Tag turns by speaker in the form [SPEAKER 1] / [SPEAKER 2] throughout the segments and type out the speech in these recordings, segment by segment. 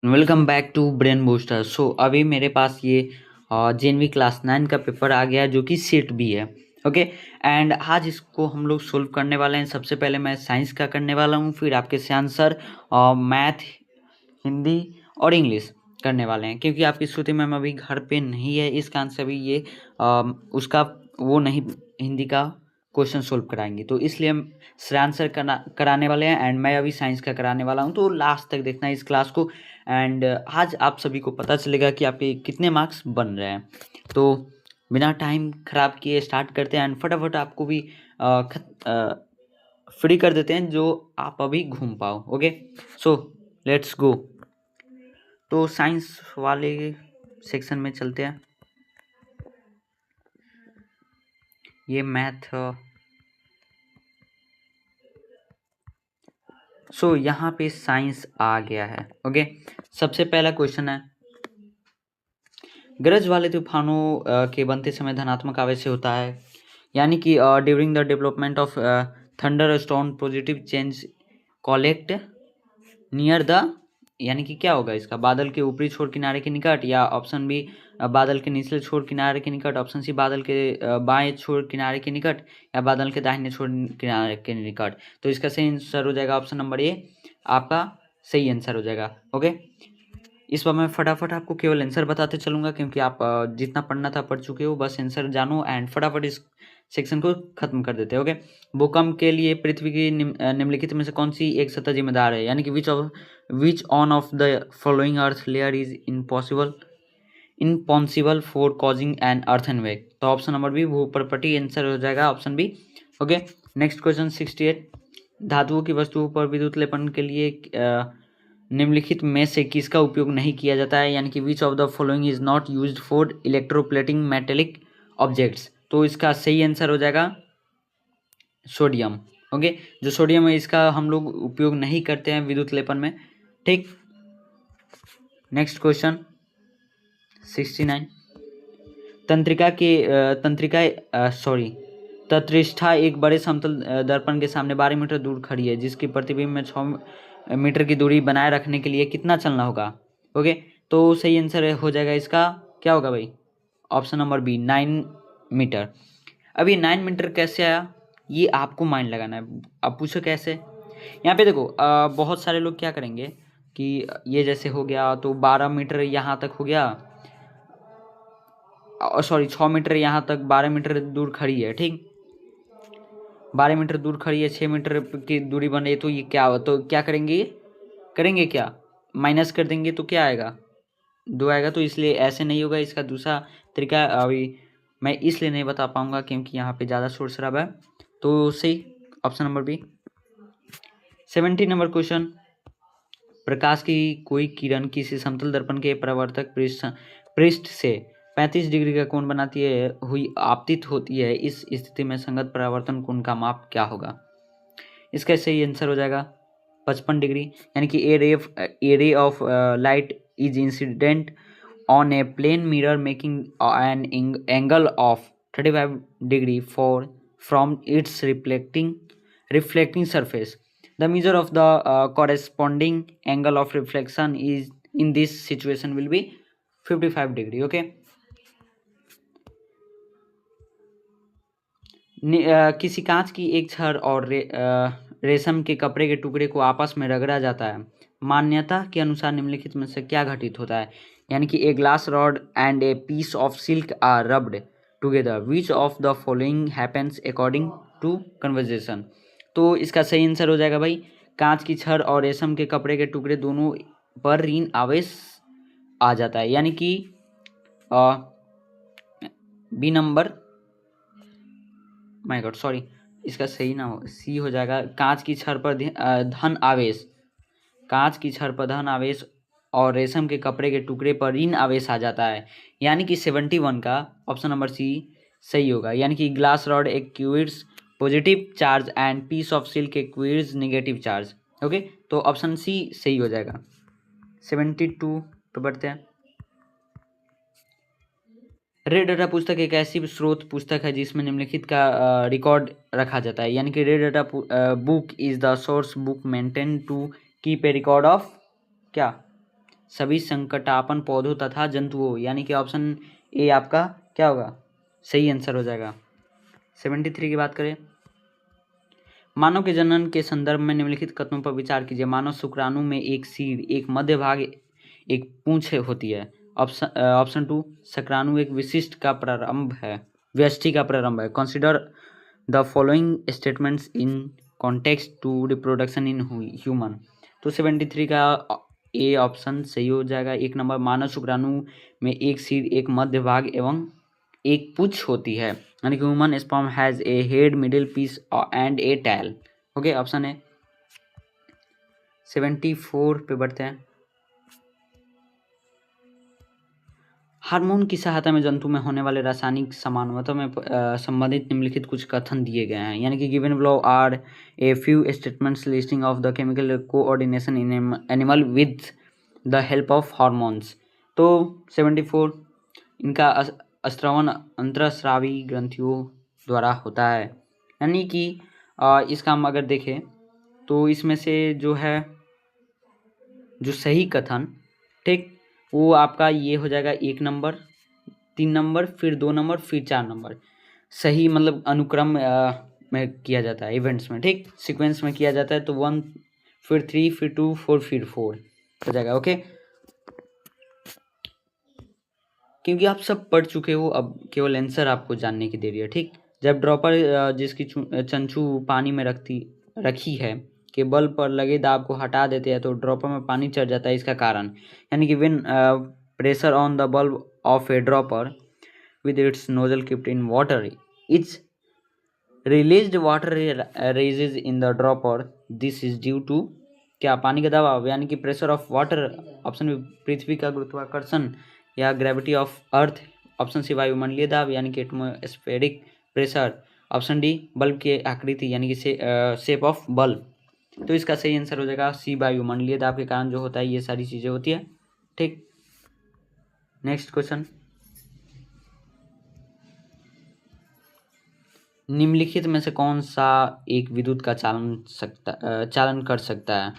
[SPEAKER 1] Welcome back to brain booster. So अभी मेरे पास ये जेनवी क्लास 9 का पेपर आ गया जो कि सीट भी है। ओके। एंड आज इसको हम लोग सोल्व करने वाले हैं। सबसे पहले मैं साइंस का करने वाला हूँ, फिर आपके से आंसर मैथ, हिंदी और इंग्लिश करने वाले हैं। क्योंकि आपकी श्रुति मैम अभी घर पे नहीं है, इस कारण से अभी ये उसका वो नहीं हिंदी का क्वेश्चन सोल्व कराएंगे, तो इसलिए हम आंसर कराने वाले हैं। एंड मैं अभी साइंस का कराने वाला हूँ, तो लास्ट तक देखना इस क्लास को। एंड आज आप सभी को पता चलेगा कि आपके कितने मार्क्स बन रहे हैं। तो बिना टाइम खराब किए स्टार्ट करते हैं एंड फटाफट आपको भी फ्री कर देते हैं जो आप अभी घूम पाओ। Okay, so let's go. तो साइंस वाले सेक्शन में चलते हैं। ये मैथ, सो यहाँ पे साइंस आ गया है। ओके, सबसे पहला क्वेश्चन है, गरज वाले तूफानों के बनते समय धनात्मक आवेश से होता है, यानी कि during the development of thunder storm positive change collect near the, यानी कि क्या होगा इसका, बादल के ऊपरी छोर किनारे के निकट, या ऑप्शन बी बादल के निचले छोर किनारे के निकट, ऑप्शन सी बादल के बाएं छोर किनारे के निकट, या बादल के दाहिने छोर किनारे के निकट। तो इसका सही आंसर हो जाएगा ऑप्शन नंबर ए, आपका सही आंसर हो जाएगा। ओके, इस बार मैं फटाफट आपको केवल आंसर बताते चलूँगा, क्योंकि आप जितना पढ़ना था पढ़ चुके हो, बस आंसर जानो एंड फटाफट इस सेक्शन को खत्म कर देते हैं। ओके, भूकंप के लिए पृथ्वी की निम्नलिखित में से कौन सी एक सतह जिम्मेदार है, यानी कि which one of the following earth layer is impossible for causing an earthquake. तो ऑप्शन नंबर बी भूपर्पटी आंसर हो जाएगा, option B. Okay, next question 68, धातुओं की वस्तुओं पर विद्युत लेपन के लिए निम्नलिखित में से किसका उपयोग नहीं किया जाता है, यानी कि which of the following is not used for electroplating metallic objects. तो इसका सही आंसर हो जाएगा सोडियम। ओके, जो सोडियम है इसका हम लोग उपयोग नहीं करते हैं विद्युत लेपन में। ठीक, नेक्स्ट क्वेश्चन 69, तत्रिष्ठा एक बड़े समतल दर्पण के सामने 12 मीटर दूर खड़ी है, जिसकी प्रतिबिंब में 6 मीटर की दूरी बनाए रखने के लिए कितना चलना होगा। ओके, तो सही आंसर हो जाएगा इसका, क्या होगा भाई, ऑप्शन नंबर बी 9 मीटर। अभी 9 मीटर कैसे आया ये आपको माइंड लगाना है। अब पूछो कैसे। यहाँ पे देखो बहुत सारे लोग क्या करेंगे कि ये जैसे हो गया तो 12 मीटर यहाँ तक हो गया, सॉरी 6 मीटर यहाँ तक, 12 मीटर दूर खड़ी है। ठीक, 12 मीटर दूर खड़ी है, 6 मीटर की दूरी बन रही है, तो ये क्या हो, तो क्या करेंगे क्या, माइनस कर देंगे तो क्या आएगा, 2 आएगा। तो इसलिए ऐसे नहीं होगा, इसका दूसरा तरीका अभी मैं इसलिए नहीं बता पाऊंगा क्योंकि यहाँ पे ज़्यादा शोर शराबा है। तो सही option number B. 70 number question, प्रकाश की कोई किरण किसी समतल दर्पण के परावर्तक पृष्ठ से 35 डिग्री का कोण बनाती है हुई आपतित होती है, इस स्थिति में संगत परावर्तन कोण का माप क्या होगा। इसका सही आंसर हो जाएगा 55 डिग्री, यानी कि a ray of light is incident on a plane mirror making an angle of 35 degree for from its reflecting surface. The measure of the corresponding angle of reflection is in this situation will be 55 degree. Okay, किसी कांच की एक छड़ और रेशम के कपड़े के टुकड़े को आपस में रगड़ा जाता है, मान्यता के अनुसार निम्नलिखित में से क्या घटित होता है, यानी कि a glass rod and a piece of silk are rubbed together, which of the following happens according to conversation. तो इसका सही आंसर हो जाएगा भाई, कांच की छड़ और रेशम के कपड़े के टुकड़े दोनों पर ऋण आवेश आ जाता है, यानी कि B number, my god sorry, इसका सही ना हो, सी हो जाएगा, कांच की छड़ पर धन आवेश, कांच की छड़ पर धन आवेश और रेशम के कपड़े के टुकड़े पर ऋण आवेश आ जाता है, यानी कि 71 का ऑप्शन नंबर सी सही होगा, यानी कि glass rod acquires positive charge and piece of silk acquires negative charge. Okay, तो ऑप्शन सी सही हो जाएगा। 72 पे बढ़ते हैं। रेड डाटा पुस्तक एक ऐसी स्रोत पुस्तक है जिसमें निम्नलिखित का रिकॉर्ड रखा जाता है, यानी कि red data book is the source book maintain to keep a record of क्या, सभी संकटापन पौधों तथा जंतुओं, यानी कि ऑप्शन ए आपका क्या होगा, सही आंसर हो जाएगा। 73 की बात करें, मानव के जनन के संदर्भ में निम्नलिखित कथनों पर विचार कीजिए। मानव शुक्राणु में एक सिर, एक मध्य भाग, एक पूंछ होती है। ऑप्शन 2, शुक्राणु एक विशिष्ट का प्रारंभ है, व्यष्टि का प्रारंभ है। Consider the following statements in context to reproduction in human. तो 73 का ए ऑप्शन सही हो जाएगा। 1 नंबर, मानव शुक्राणु में एक सिर, एक मध्य भाग एवं एक पूंछ होती है, यानी कि human sperm has a head, middle piece and a tail. Okay, option है। 74 पे बढ़ते हैं। हार्मोन की सहायता में जंतु में होने वाले रासायनिक समानता में संबंधित निम्नलिखित कुछ कथन दिए गए हैं, यानी कि given below are a few statements listing of the chemical coordination in animal with the help of hormones. तो 74, इनका स्रवण अंतरस्रावी ग्रंथियों द्वारा होता है, यानी कि इसका हम अगर देखें तो इसमें से जो है जो सही कथन, ठीक, वो आपका ये हो जाएगा 1 नंबर, 3 नंबर, फिर 2 नंबर, फिर 4 नंबर। सही मतलब अनुक्रम में किया जाता है इवेंट्स में, ठीक, सीक्वेंस में किया जाता है। तो 1, फिर 3, फिर 2, 4, फिर 4 हो जाएगा। ओके, क्योंकि आप सब पढ़ चुके हो, अब केवल आंसर आपको जानने की देरी है, ठीक। जब ड्रॉपर जिसकी चंचू पानी में रखी है के बल पर लगे दाब को हटा देते हैं तो ड्रॉपर में पानी चढ़ जाता है। इसका कारण, यानी कि when pressure on the bulb of A dropper with its nozzle kept in water, its released water rises in the dropper. This is due to क्या, पानी का दबाव, यानी कि pressure of water. Option B, पृथ्वी का गुरुत्वाकर्षण या gravity of earth. Option C, वायुमंडलीय दाब, यानी कि atmospheric pressure. Option D, bulb की आकृति, यानी कि शेप ऑफ बल्ब। तो इसका सही आंसर हो जाएगा सी, वायुमंडलीय दाब के कारण जो होता है ये सारी चीज़ें होती है, ठीक। नेक्स्ट क्वेश्चन, निम्नलिखित में से कौन सा एक विद्युत का चालन कर सकता है?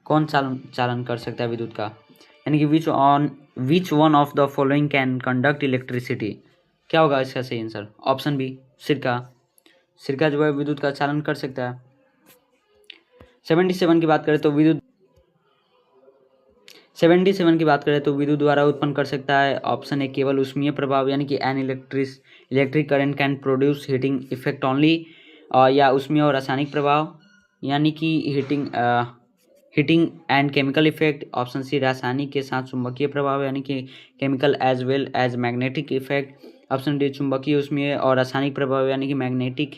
[SPEAKER 1] कौन चालन कर सकता है विद्युत का, यानी कि which one of the following can conduct electricity. क्या होगा इसका सही आंसर? ऑप्शन बी, सिरका जो है विद्युत का चालन कर सकता है। 77 की बात करें तो विद्युत द्वारा उत्पन्न कर सकता है। ऑप्शन ए, केवल ऊष्मीय प्रभाव, यानी कि an electric current can produce heating effect only, या ऊष्मीय और रासायनिक प्रभाव, यानी कि heating and chemical effect. Option C, रासायनिक के साथ चुंबकीय प्रभाव, यानी कि chemical as well as magnetic effect. Option D, चुंबकीय, ऊष्मीय और रासायनिक प्रभाव, यानी कि magnetic,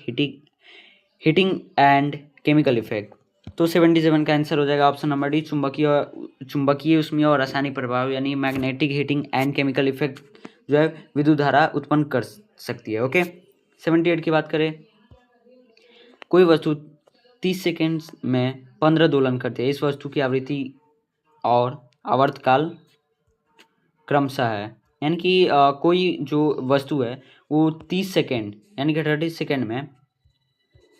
[SPEAKER 1] heating and chemical effect. तो 77 का आंसर हो जाएगा ऑप्शन नंबर डी, चुंबकीय, ऊष्मीय और रासायनिक प्रभाव, यानी magnetic, heating and chemical effect जो है विद्युत धारा उत्पन्न कर सकती है। ओके, 78 की बात करें, कोई वस्तु 30 सेकेंड में 15 दोलन करती है, इस वस्तु की आवृत्ति और आवर्तकाल क्रमशः है, यानी कि कोई जो वस्तु है वो 30 सेकेंड, यानी कि 30 सेकेंड में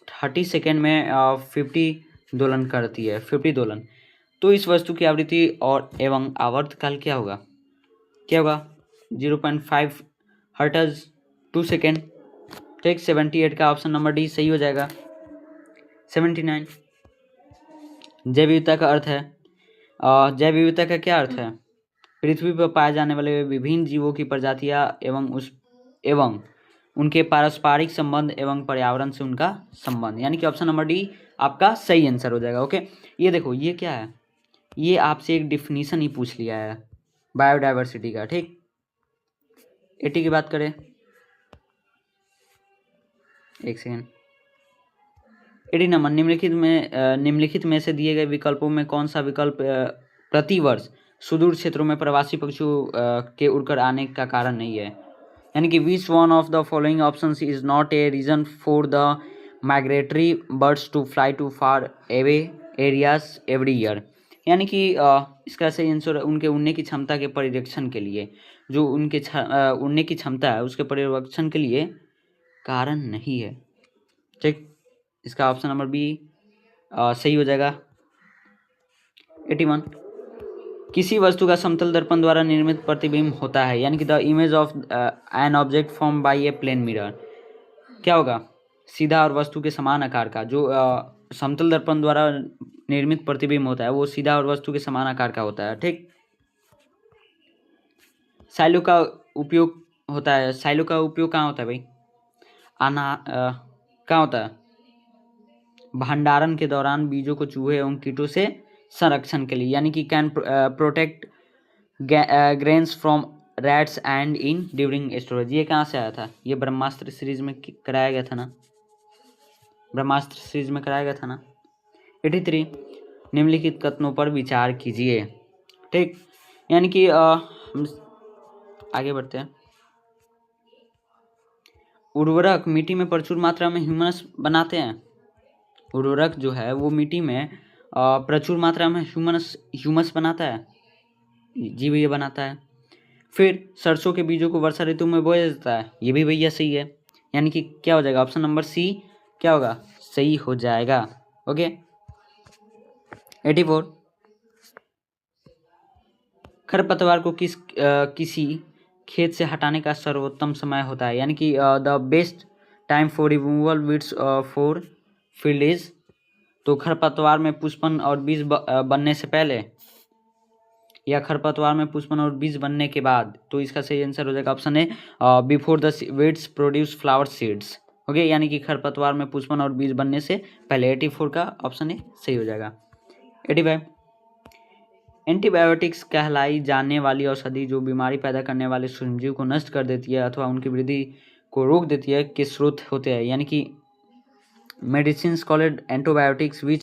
[SPEAKER 1] 50 दोलन करती है, 50 दोलन। तो इस वस्तु की आवृत्ति और एवं आवर्तकाल क्या होगा 0.5 हर्ट्ज 2 सेकेंड, ठीक। 78 का ऑप्शन नंबर डी सही हो जाएगा। 79, जैव विविधता का अर्थ है, जैव विविधता का क्या अर्थ है? पृथ्वी पर पाए जाने वाले विभिन्न जीवों की प्रजातियां एवं उनके पारस्परिक संबंध एवं पर्यावरण से उनका संबंध, यानी कि ऑप्शन नंबर डी आपका सही आंसर हो जाएगा। ओके, ये देखो, ये क्या है, ये आपसे एक डिफिनीशन ही पूछ लिया है बायोडाइवर्सिटी का, ठीक। 80 की बात करें, एक सेकेंड। 80 नंबर, निम्नलिखित में से दिए गए विकल्पों में कौन सा विकल्प प्रतिवर्ष सुदूर क्षेत्रों में प्रवासी पक्षियों के उड़कर आने का कारण नहीं है, यानी कि which one of the following options is not a reason for the migratory birds to fly to far away areas every year, यानी कि इसका सही आंसर उनके उड़ने की क्षमता के परिरक्षण के लिए, जो उनके उड़ने की क्षमता है उसके परिरक्षण के लिए कारण नहीं है, ठीक। इसका ऑप्शन नंबर बी सही हो जाएगा। 81, किसी वस्तु का समतल दर्पण द्वारा निर्मित प्रतिबिंब होता है, यानी कि the image of an object form by a plane mirror. क्या होगा? सीधा और वस्तु के समान आकार का जो समतल दर्पण द्वारा निर्मित प्रतिबिंब होता है वो सीधा और वस्तु के समान आकार का होता है। ठीक। साइलो का उपयोग होता है। साइलो का उपयोग कहाँ होता है भाई? कहाँ होता है? भंडारण के दौरान बीजों को चूहे एवं कीटों से संरक्षण के लिए, यानी कि can protect grains from rats and in during storage. ये कहाँ से आया था? ये ब्रह्मास्त्र सीरीज में कराया गया था ना। ब्रह्मास्त्र सीरीज में कराया गया था ना। 83 निम्नलिखित कथनों पर विचार कीजिए। ठीक। यानी कि हम आगे बढ़ते हैं। उर्वरक मिट्टी में प्रचुर मात्रा में ह्यूमस बनाते हैं। उर्वरक जो है वो मिट्टी में प्रचुर मात्रा में ह्यूमस बनाता है। जी भैया बनाता है। फिर सरसों के बीजों को वर्षा ऋतु में बोया जाता है। ये भी भैया सही है। यानी कि क्या हो जाएगा? ऑप्शन नंबर सी क्या होगा? सही हो जाएगा। ओके। 84 खरपतवार को किसी खेत से हटाने का सर्वोत्तम समय होता है, यानी कि the best time for removal weeds for field is. तो खरपतवार में पुष्पन और बीज बनने से पहले या खरपतवार में पुष्पन और बीज बनने के बाद। तो इसका सही आंसर हो जाएगा option A before the weeds produce flower seeds. Okay. यानी कि खरपतवार में पुष्पन और बीज बनने से पहले। 84 का ऑप्शन ए सही हो जाएगा। 85 एंटीबायोटिक्स कहलाई जाने वाली औषधि जो बीमारी पैदा करने वाले सूक्ष्मजीव को नष्ट कर देती है अथवा उनकी वृद्धि को रोक देती है के स्रोत होते हैं, यानी कि मेडिसिन कॉल्ड एंटीबायोटिक्स विच,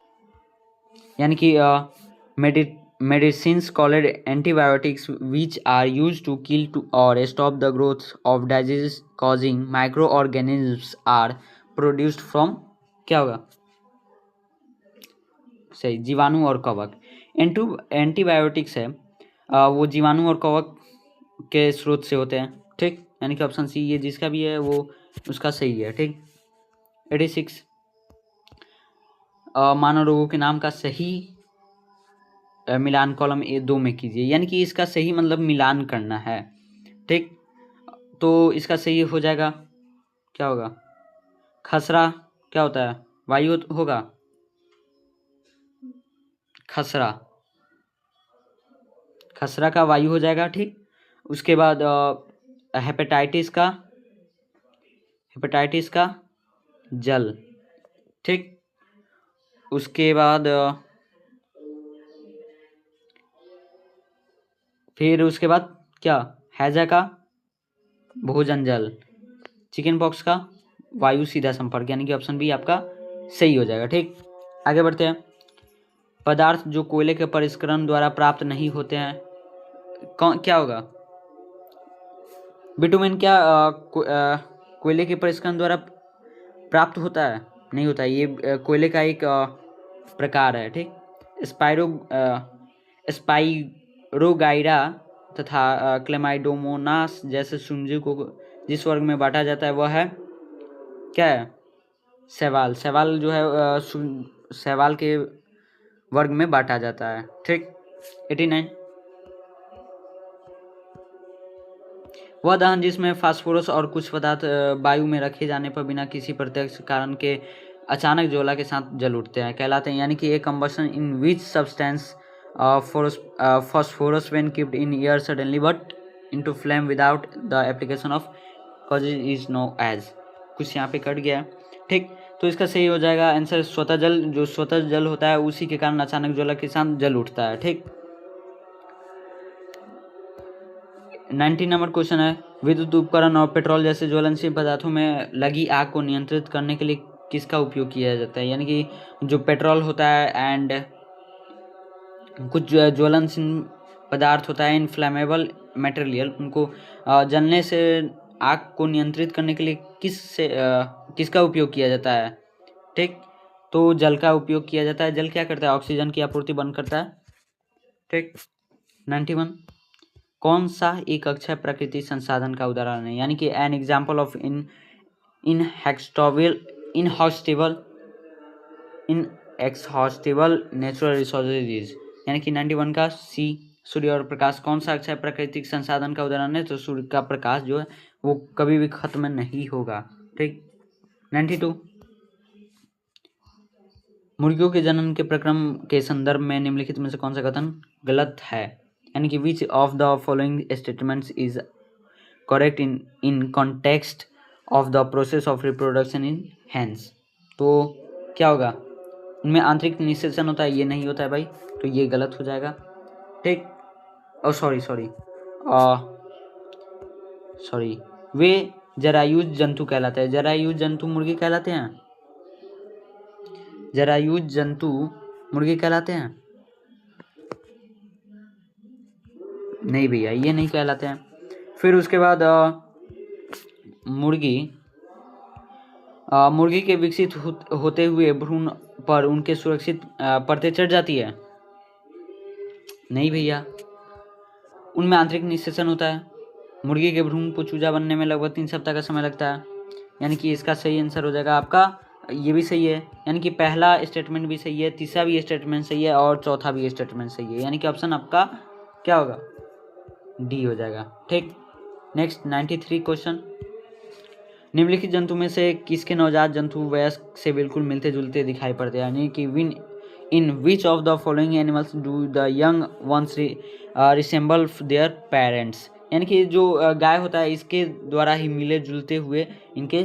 [SPEAKER 1] यानी कि medicines called antibiotics which are used to kill or stop the growth of disease causing microorganisms are produced from क्या होगा? सही, जीवाणु और कवक। एंटीबायोटिक्स है वो जीवाणु और कवक के स्रोत से होते हैं। ठीक। यानी कि ऑप्शन सी ये जिसका भी है वो उसका सही है। ठीक। 86 मानव रोगों के नाम का सही मिलान कॉलम A2 में कीजिए, यानी कि इसका सही मतलब मिलान करना है। ठीक। तो इसका सही हो जाएगा क्या होगा? खसरा क्या होता है? वायु होगा। खसरा का वायु हो जाएगा। ठीक। उसके बाद हेपेटाइटिस का जल। ठीक। उसके बाद फिर उसके बाद क्या? हैजा का भोजन जल। चिकन पॉक्स का वायु सीधा संपर्क, यानी कि ऑप्शन बी आपका सही हो जाएगा। ठीक। आगे बढ़ते हैं। पदार्थ जो कोयले के परिष्करण द्वारा प्राप्त नहीं होते हैं क्या होगा? बिटुमेन क्या कोयले के परिष्करण द्वारा प्राप्त होता है? नहीं होता। ये कोयले का एक प्रकार है। ठीक। स्पाइरोगाइडा तथा क्लेमाइडोमोनास जैसे सूक्ष्मजीव को जिस वर्ग में बांटा जाता है वह है क्या है? शैवाल। शैवाल जो है शैवाल के वर्ग में बांटा जाता है। ठीक। 89 वह दहन जिसमें फास्फोरस और कुछ पदार्थ वायु में रखे जाने पर बिना किसी प्रत्यक्ष कारण के अचानक ज्वाला के साथ जल उठते हैं कहलाते हैं, यानी कि एक combustion in which substance phosphorus when kept in air suddenly but into flame without the application of causes is known as। कुछ यहाँ पे कट गया है। ठीक। तो इसका सही हो जाएगा आंसर स्वतः जल। जो स्वतः जल होता है उसी के कारण अचानक ज्वाला के साथ जल उठता है। ठीक। 19 नंबर क्वेश्चन है विद्युत उपकरण और पेट्रोल जैसे ज्वलनशील पदार्थों में लगी आग को नियंत्रित करने के लिए किसका उपयोग किया जाता है? यानी कि जो पेट्रोल होता है एंड कुछ ज्वलनशील पदार्थ होता है इनफ्लेमेबल मटेरियल, उनको जलने से आग को नियंत्रित करने के लिए किसका उपयोग किया जाता है? ठीक। तो जल का उपयोग किया जाता है। जल क्या करता है? ऑक्सीजन की आपूर्ति बंद करता है। ठीक। 91 कौन सा एक अक्षय प्रकृति संसाधन का उदाहरण है? यानी कि an example of inexhaustible natural resources, यानी कि 91 का सी सूर्य और प्रकाश कौन सा अक्षय प्राकृतिक संसाधन का उदाहरण है? तो सूर्य का प्रकाश जो है वो कभी भी खत्म नहीं होगा। ठीक। 92, मुर्गियों के जनन के प्रक्रम के संदर्भ में निम्नलिखित में से कौन सा कथन गलत है? यानी कि which of the following statements is correct in context of the process of reproduction in hens. तो क्या होगा? उनमें आंतरिक निषेचन होता है, ये नहीं होता है भाई, तो ये गलत हो जाएगा। ठीक। और सॉरी, वे जरायुज जंतु कहलाते हैं। जरायुज जंतु मुर्गी कहलाते हैं? जरायुज जंतु मुर्गी कहलाते हैं? नहीं भैया, ये नहीं कहलाते हैं। फिर उसके बाद मुर्गी के विकसित होते हुए भ्रूण पर उनके सुरक्षित परतें चढ़ जाती है? नहीं भैया, उनमें आंतरिक निषेचन होता है। मुर्गी के भ्रूण को चूजा बनने में लगभग 3 सप्ताह का समय लगता है। यानी कि इसका सही आंसर हो जाएगा आपका, ये भी सही है। यानी कि पहला स्टेटमेंट भी सही है, तीसरा भी स्टेटमेंट सही है और चौथा भी स्टेटमेंट सही है। यानी कि ऑप्शन आपका क्या होगा? डी हो जाएगा। ठीक। नेक्स्ट 93 क्वेश्चन, निम्नलिखित जंतु में से किसके नवजात जंतु वयस्क से बिल्कुल मिलते जुलते दिखाई पड़ते हैं? यानी कि in which of the following animals do the young ones resemble their parents? यानी कि जो गाय होता है इसके द्वारा ही मिले जुलते हुए इनके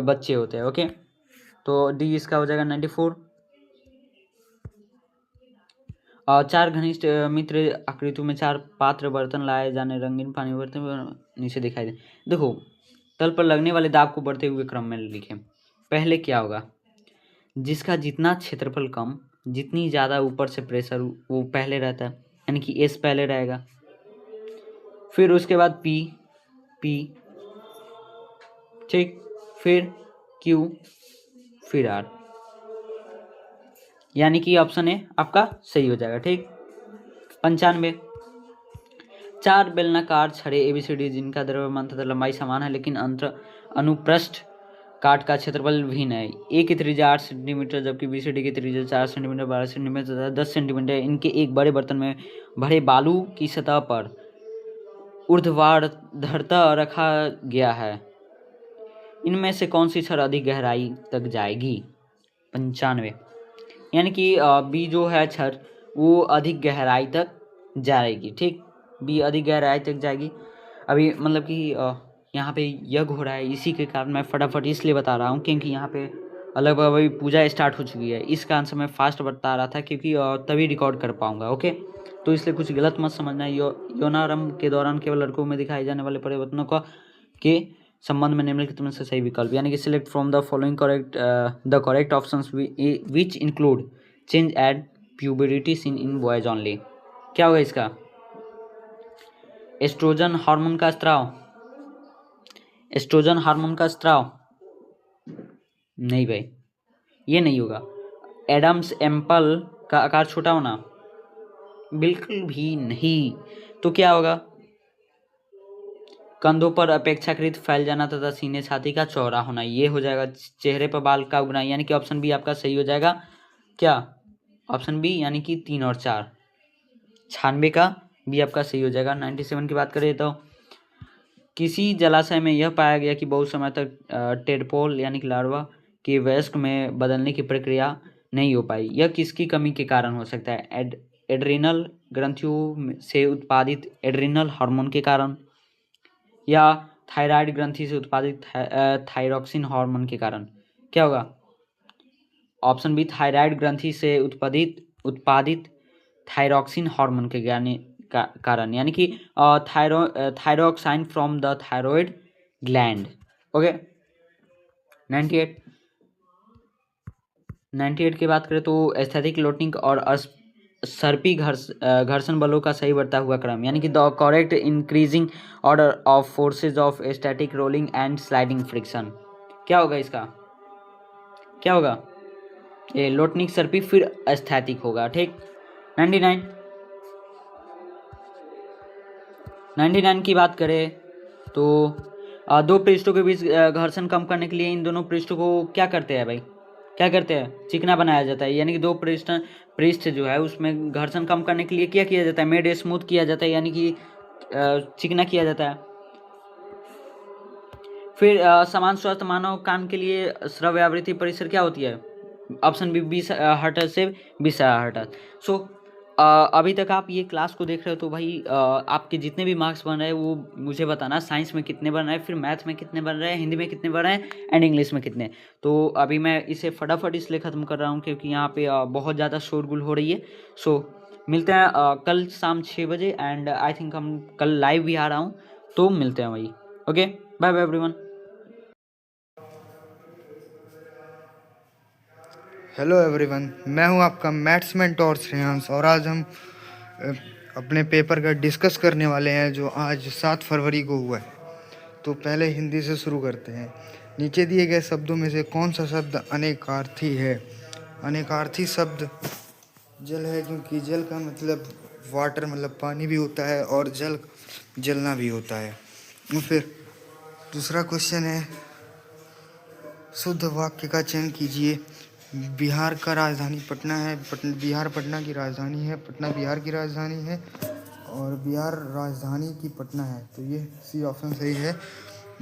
[SPEAKER 1] बच्चे होते हैं। ओके, तो डी इसका हो जाएगा 94। 4 घनिष्ठ मित्र आकृतियों में 4 पात्र बर्तन लाए जाने रंगीन पानी बर्तन नीचे दिखाई दे। देखो, तल पर लगने वाले दाब को बढ़ते हुए क्रम में लिखें। पहले क्या होगा? जिसका जितना क्षेत्रफल कम, जितनी ज़्यादा ऊपर से प्रेशर वो पहले रहता है, यानी कि एस पहले रहेगा। फिर उसके बाद पी, ठीक, फिर क्यू, फिर आर। यानी कि ऑप्शन ए आपका सही हो जाएगा। ठीक। 95, 4 बेलनाकार छड़े ABCD जिनका द्रव्यमान तथा लंबाई समान है लेकिन अनुप्रस्थ काट का क्षेत्रफल भिन्न है। ए की त्रिज्या 8 सेंटीमीटर जबकि BCD की त्रिज्या 4 सेंटीमीटर, 12 सेंटीमीटर तथा 10 सेंटीमीटर। इनके एक बड़े बर्तन में भरे बालू की सतह पर ऊर्ध्वाधरता रखा गया है। इनमें से कौन सी छड़ अधिक गहराई तक जाएगी? 95, यानी कि बी जो है छड़ वो अधिक गहराई तक जाएगी। ठीक, बी अधिक गहराई तक जाएगी। अभी मतलब कि यहाँ पे यज्ञ हो रहा है, इसी के कारण मैं फटाफट इसलिए बता रहा हूँ क्योंकि यहाँ पे अलग अभी पूजा स्टार्ट हो चुकी है। इस कारण से मैं फास्ट बता रहा था क्योंकि तभी रिकॉर्ड कर पाऊँगा। ओके, तो इसलिए कुछ गलत मत समझना। यौनारंभ के दौरान केवल लड़कों में दिखाए जाने वाले परिवर्तनों का के संबंध में निम्नलिखित में से सही विकल्प, यानी कि select from the following correct options which include change at puberty seen in boys only. क्या होगा इसका? एस्ट्रोजन हार्मोन का स्त्राव, एस्ट्रोजन हार्मोन का स्त्राव? नहीं भाई, ये नहीं होगा। एडम्स एम्पल का आकार छोटा होना? बिल्कुल भी नहीं। तो क्या होगा? कंधों पर अपेक्षाकृत फैल जाना तथा सीने छाती का चौड़ा होना, ये हो जाएगा। चेहरे पर बाल का उगना, यानी कि ऑप्शन बी आपका सही हो जाएगा। क्या? ऑप्शन बी, यानी कि 3 और 4। 96 का बी आपका सही हो जाएगा। 97 की बात करें तो किसी जलाशय में यह पाया गया कि बहुत समय तक टेडपोल यानी कि लार्वा के वयस्क में बदलने की प्रक्रिया नहीं हो पाई। यह किसकी कमी के कारण हो सकता है? एड्रिनल ग्रंथियों से उत्पादित एड्रिनल हार्मोन के कारण या थायराइड ग्रंथि से उत्पादित थायरॉक्सिन हार्मोन के कारण? क्या होगा? ऑप्शन बी, थायराइड ग्रंथि से उत्पादित थायरॉक्सिन हार्मोन के कारण, यानी कि thyroxine from the thyroid gland. Okay, 98 की बात करें तो एस्थेटिक लोटिंग और सर्पी घर्षण बलों का सही बढ़ता हुआ क्रम, यानी कि the correct increasing order of forces of static rolling and sliding friction. क्या होगा इसका? क्या होगा? ये लोटनिक सर्पी फिर एस्थेटिक होगा। ठीक। 99 की बात करें तो दो पृष्ठों के बीच घर्षण कम करने के लिए इन दोनों पृष्ठों को क्या करते हैं भाई? क्या करते हैं, चिकना बनाया जाता है, यानी कि दो पृष्ठ जो है उसमें घर्षण कम करने के लिए क्या किया जाता है, मेड स्मूथ किया जाता है, यानी कि चिकना किया जाता है। फिर समान स्वस्थ मानव कान के लिए श्रव्य आवृत्ति परिसर क्या होती है, ऑप्शन बी 20 हर्ट्ज से 20,000 हर्ट्ज। सो अभी तक आप ये क्लास को देख रहे हो तो भाई आपके जितने भी मार्क्स बन रहे हैं वो मुझे बताना, साइंस में कितने बन रहे हैं, फिर मैथ में कितने बन रहे हैं, हिंदी में कितने बन रहे हैं एंड इंग्लिश में कितने। तो अभी मैं इसे फटाफट इसलिए ख़त्म कर रहा हूँ क्योंकि यहाँ पे बहुत ज़्यादा शोरगुल हो रही है। सो मिलते हैं कल शाम 6 बजे एंड आई थिंक हम कल लाइव भी आ रहा हूँ, तो मिलते हैं वही। Okay, bye bye everyone.
[SPEAKER 2] Hello everyone, मैं हूं आपका मैथ्स मेंटोर श्रेयांश और आज हम अपने पेपर का डिस्कस करने वाले हैं जो आज 7 फरवरी को हुआ है। तो पहले हिंदी से शुरू करते हैं। नीचे दिए गए शब्दों में से कौन सा शब्द अनेकार्थी है? अनेकार्थी शब्द जल है, क्योंकि जल का मतलब वाटर मतलब पानी भी होता है और जल जलना भी होता है। और फिर दूसरा क्वेश्चन है, शुद्ध वाक्य का चयन कीजिए। बिहार का राजधानी पटना है, बिहार पटना की राजधानी है, पटना बिहार की राजधानी है और बिहार राजधानी की पटना है। तो ये सी ऑप्शन सही है,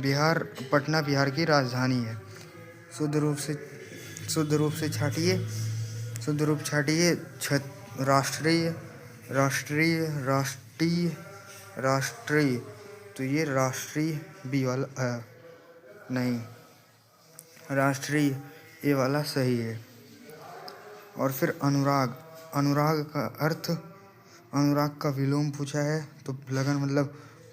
[SPEAKER 2] बिहार पटना बिहार की राजधानी है। शुद्ध रूप से छाटिए, शुद्ध रूप छाटिए। राष्ट्रीय राष्ट्रीय राष्ट्रीय राष्ट्रीय, तो ये राष्ट्रीय बी वाला नहीं, राष्ट्रीय ये वाला सही है। और फिर अनुराग, अनुराग का अर्थ, अनुराग का विलोम पूछा है तो लगन मतलब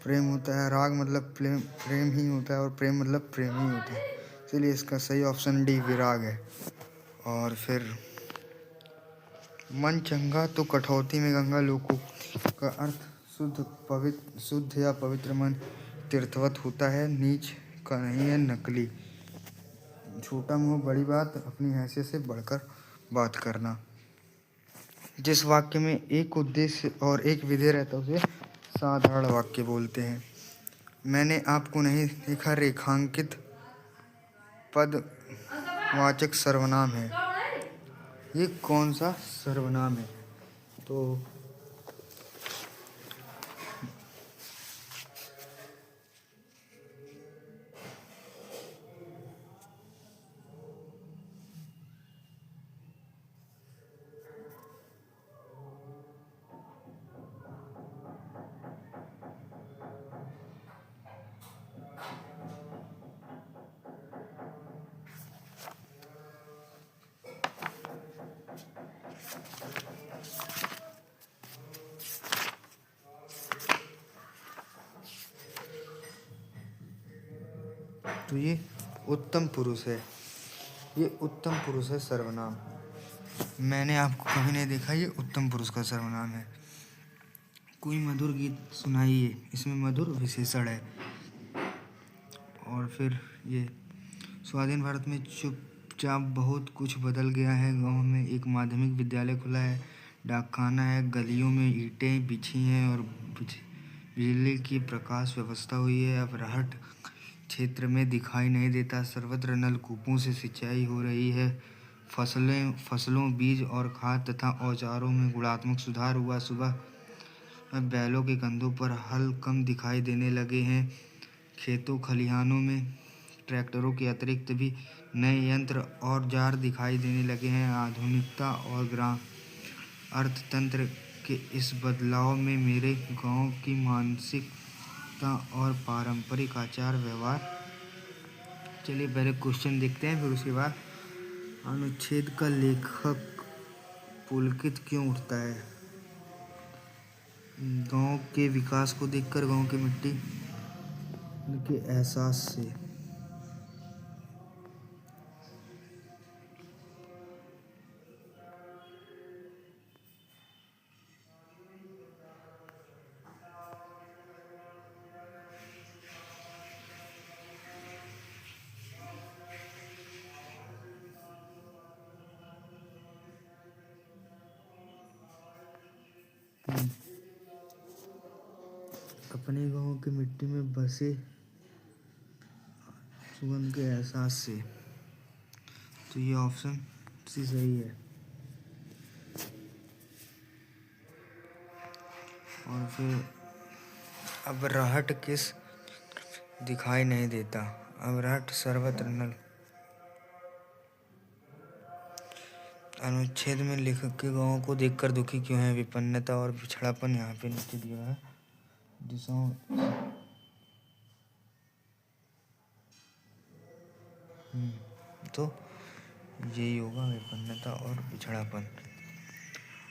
[SPEAKER 2] प्रेम होता है, राग मतलब प्रेम ही होता है और प्रेम मतलब प्रेम ही होता है, इसलिए इसका सही ऑप्शन डी विराग है। और फिर मन चंगा तो कठौती में गंगा लोको का अर्थ शुद्ध या पवित्र मन तीर्थवत होता है, नीच का नहीं है, नकली। छोटा मुंह बड़ी बात, अपनी हैसियत से बढ़कर बात करना। जिस वाक्य में एक उद्देश्य और एक विधेय रहता है उसे साधारण वाक्य बोलते हैं। मैंने आपको नहीं देखा रेखांकित पदवाचक सर्वनाम है। ये कौन सा सर्वनाम है? तो ये उत्तम पुरुष है, ये उत्तम पुरुष है सर्वनाम। मैंने आपको कभी नहीं देखा, ये उत्तम पुरुष का सर्वनाम है। कोई मधुर गीत सुनाइए, इसमें मधुर विशेषण है। और फिर ये स्वाधीन भारत में चुपचाप बहुत कुछ बदल गया है। गांव में एक माध्यमिक विद्यालय खुला है, डाकखाना है, गलियों में ईंटें बिछी हैं और बिजली की प्रकाश व्यवस्था हुई है। अब राहट क्षेत्र में दिखाई नहीं देता, सर्वत्र नलकूपों से सिंचाई हो रही है। फसलों बीज और खाद तथा औजारों में गुणात्मक सुधार हुआ। सुबह बैलों के कंधों पर हल कम दिखाई देने लगे हैं। खेतों खलिहानों में ट्रैक्टरों के अतिरिक्त भी नए यंत्र और औजार दिखाई देने लगे हैं। आधुनिकता और ग्राम अर्थतंत्र के इस बदलाव में मेरे गांव की मानसिकता और पारंपरिक आचार व्यवहार। चलिए पहले क्वेश्चन देखते हैं, फिर उसके बाद अनुच्छेद का लेखक पुलकित क्यों उठता है? गांव के विकास को देखकर, गांव की मिट्टी के एहसास से। अपने गांव की मिट्टी में बसे सुगंध के एहसास से। तो ये ऑप्शन सही है। और फिर अब राहट किस दिखाई नहीं देता, अब राहट सर्वत्र नल। अनुच्छेद में लेखक के गाँव को देखकर दुखी क्यों है? विपन्नता और पिछड़ापन यहाँ पे नीचे दिया है। दिशाओं तो यही होगा, विपन्नता और पिछड़ापन।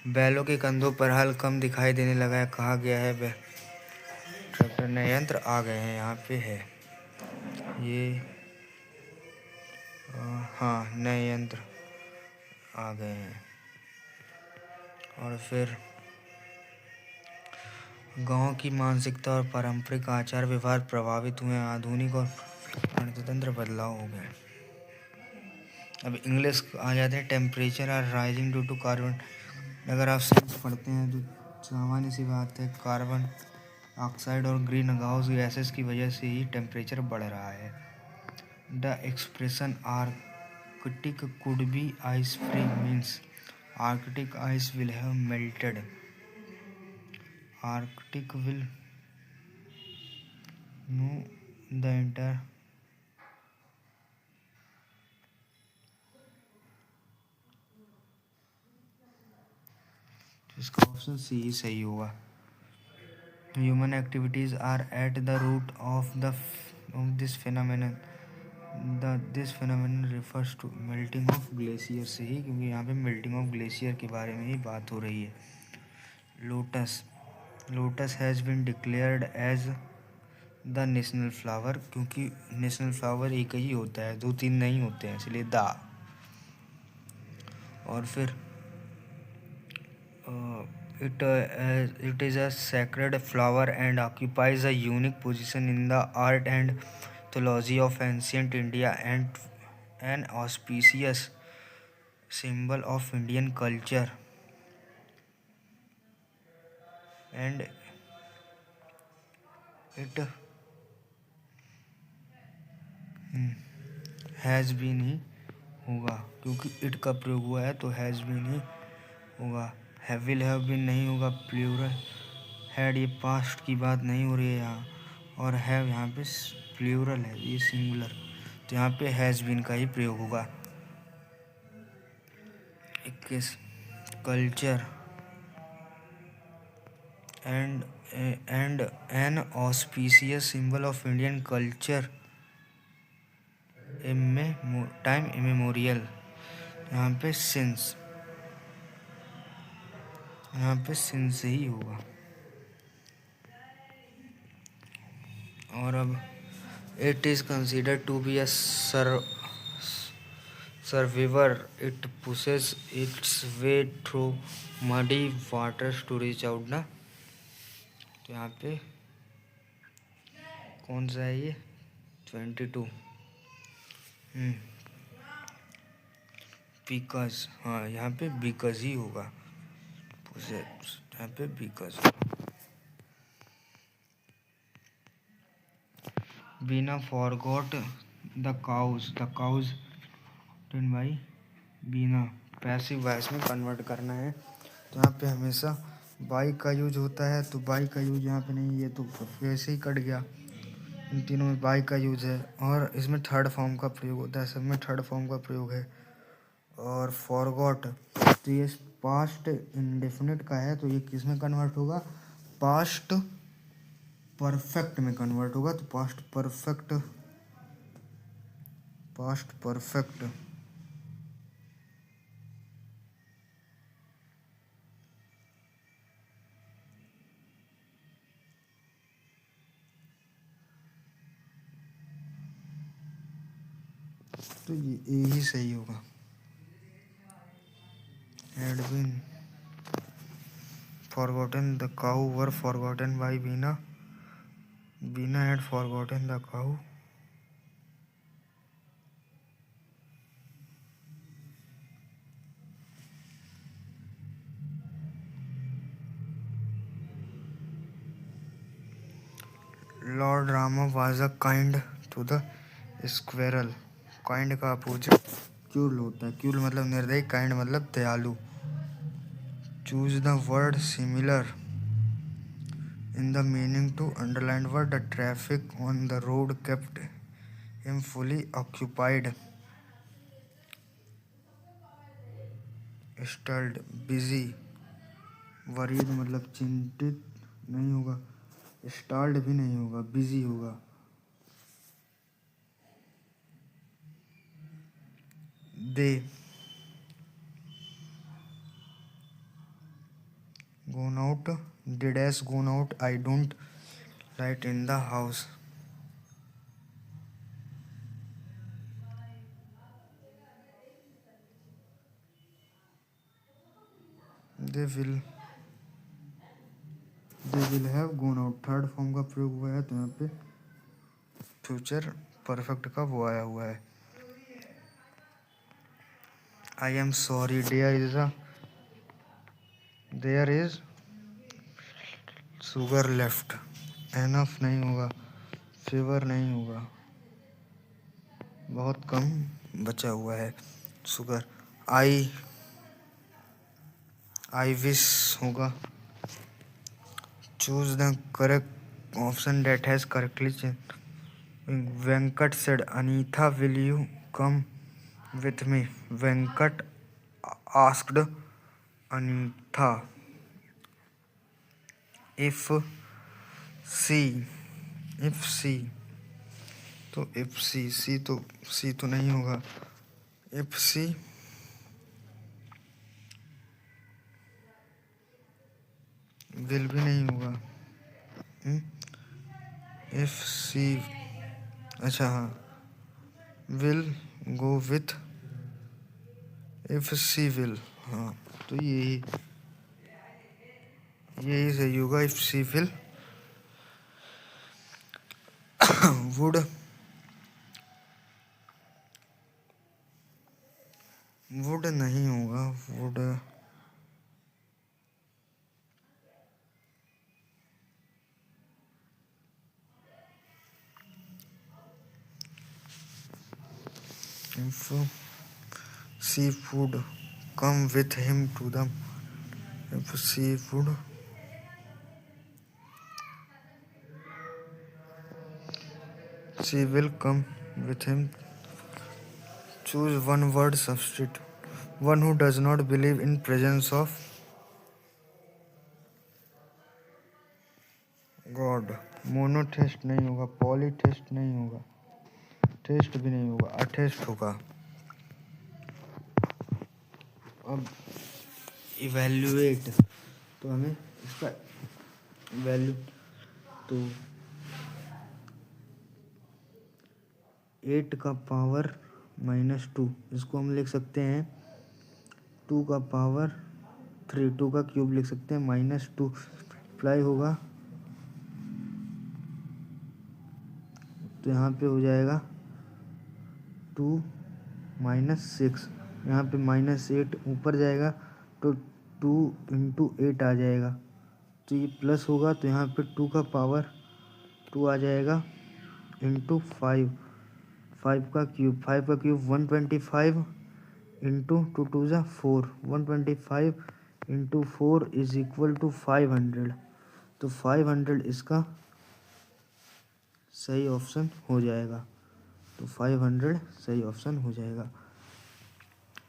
[SPEAKER 2] बैलों के कंधों पर हल कम दिखाई देने लगा है, कहा गया है ट्रैक्टर नए यंत्र आ गए हैं। यहाँ पे है ये हाँ, नए यंत्र आ गए हैं। और फिर गांव की मानसिकता और पारंपरिक आचार व्यवहार प्रभावित हुए, आधुनिक और अर्थतंत्र बदलाव हो गए। अब इंग्लिश आ जाते हैं। Temperature are rising due to carbon. अगर आप साइंस पढ़ते हैं तो सामान्य सी बात है, कार्बन ऑक्साइड और ग्रीन हाउस गैसेस की वजह से ही टेम्परेचर बढ़ रहा है। The expression arctic could be ice free means arctic ice will have melted. Arctic will no the entire. इसका ऑप्शन सी ही सही होगा। Human activities are at the root of this phenomenon. This phenomenon refers to melting of glacier से ही, क्योंकि यहाँ पे melting of glacier के बारे में ही बात हो रही है। Lotus has been declared as the national flower, क्योंकि नेशनल फ्लावर एक ही होता है, 2-3 नहीं होते हैं, इसलिए द। और फिर it is a sacred flower and occupies a unique position in the art and mythology of ancient India and an auspicious symbol of Indian culture, and it has been ही होगा, क्योंकि इट का प्रयोग हुआ है तो हैज़ बीन ही होगा। विल हैव बीन नहीं होगा, प्लूरल। हैड ये पास्ट की बात नहीं हो रही है यहाँ, और हैव यहाँ पे प्लूरल है, ये सिंगुलर, तो यहाँ पे हैज़ बीन का ही प्रयोग होगा। 21 culture and an auspicious symbol of Indian culture time immemorial. यहाँ पे सिंस ही होगा। और अब it is considered to be a survivor. It pushes its way through muddy waters to reach out ना, तो यहाँ पे कौन सा है ये? 22। बिकॉज, हाँ यहाँ पे बिकॉज ही होगा, यहाँ पे because. Beena forgot the cows ten by Beena. Passive voice में कन्वर्ट करना है, तो यहाँ पे हमेशा बाई का यूज होता है, तो बाई का यूज यहाँ पे नहीं, ये तो वैसे ही कट गया। इन तीनों में बाई का यूज है, और इसमें थर्ड फॉर्म का प्रयोग होता है, सब में थर्ड फॉर्म का प्रयोग है। और फॉरगॉट, तो ये पास्ट इंडेफिनिट का है, तो ये किस में कन्वर्ट होगा? पास्ट परफेक्ट में कन्वर्ट होगा, तो पास्ट परफेक्ट। तो ये ही सही होगा। Had been forgotten the cow were forgotten by Beena. Beena had forgotten the cow. Lord Rama was a kind to the squirrel. Kind का अपोजिट क्यूल होता है, क्यूल मतलब निर्दयी, काइंड मतलब दयालु। Choose the word similar in the meaning to underline word. The traffic on the road kept him fully occupied. Stalled, busy, worried मतलब चिंतित नहीं होगा, स्टाल्ड भी नहीं होगा, बिजी होगा। दे gone out, did as gone out, I don't light in the house. they will have gone out, third form का प्रयोग हुआ है, तो यहाँ पे फ्यूचर परफेक्ट का वो आया हुआ है। I am sorry, there is sugar left, enough नहीं होगा, फेवर नहीं होगा, बहुत कम बचा हुआ है शुगर। आई विश होगा। Choose the correct option that has correctly change. Venkat said Anita will you come with me. Venkat asked Anita if she तो सी तो नहीं होगा, इफ सी विल भी नहीं होगा, इफ सी, अच्छा हाँ, will go with, if C will, हाँ तो यही सही होगा, इफ सी विल। वुड नहीं होगा, would if she would come with him to the, if she would she will come with him. Choose one word substitute. One who does not believe in presence of God. मोनोथेस्ट नहीं होगा, पॉलीथेस्ट नहीं होगा, test भी नहीं होगा, attest होगा। अब evaluate, तो हमें इसका वैल्यू, तो 8 का पावर -2, इसको हम लिख सकते हैं 2 का पावर 3, 2 का क्यूब लिख सकते हैं, -2 अप्लाई होगा, तो यहाँ पे हो जाएगा 2 -6, यहाँ पे -8 ऊपर जाएगा तो 2 × 8 आ जाएगा, तो ये प्लस होगा, तो यहाँ पे 2 का पावर 2 आ जाएगा × 5, 5 का क्यूब 125 × 2 2 ज़ा 4, 125 × 4 = 500, तो 500 इसका सही ऑप्शन हो जाएगा, तो 500 सही ऑप्शन हो जाएगा।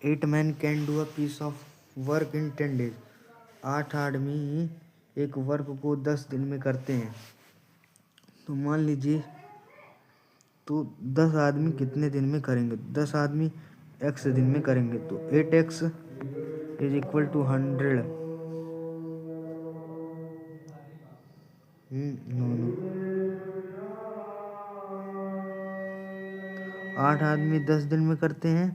[SPEAKER 2] 8 men can do a piece of work in 10 days, 8 आदमी एक वर्क को 10 दिन में करते हैं, तो मान लीजिए, तो 10 आदमी कितने दिन में करेंगे, 10 आदमी x दिन में करेंगे, तो 8x = 100। नो 8 आदमी 10 दिन में करते हैं,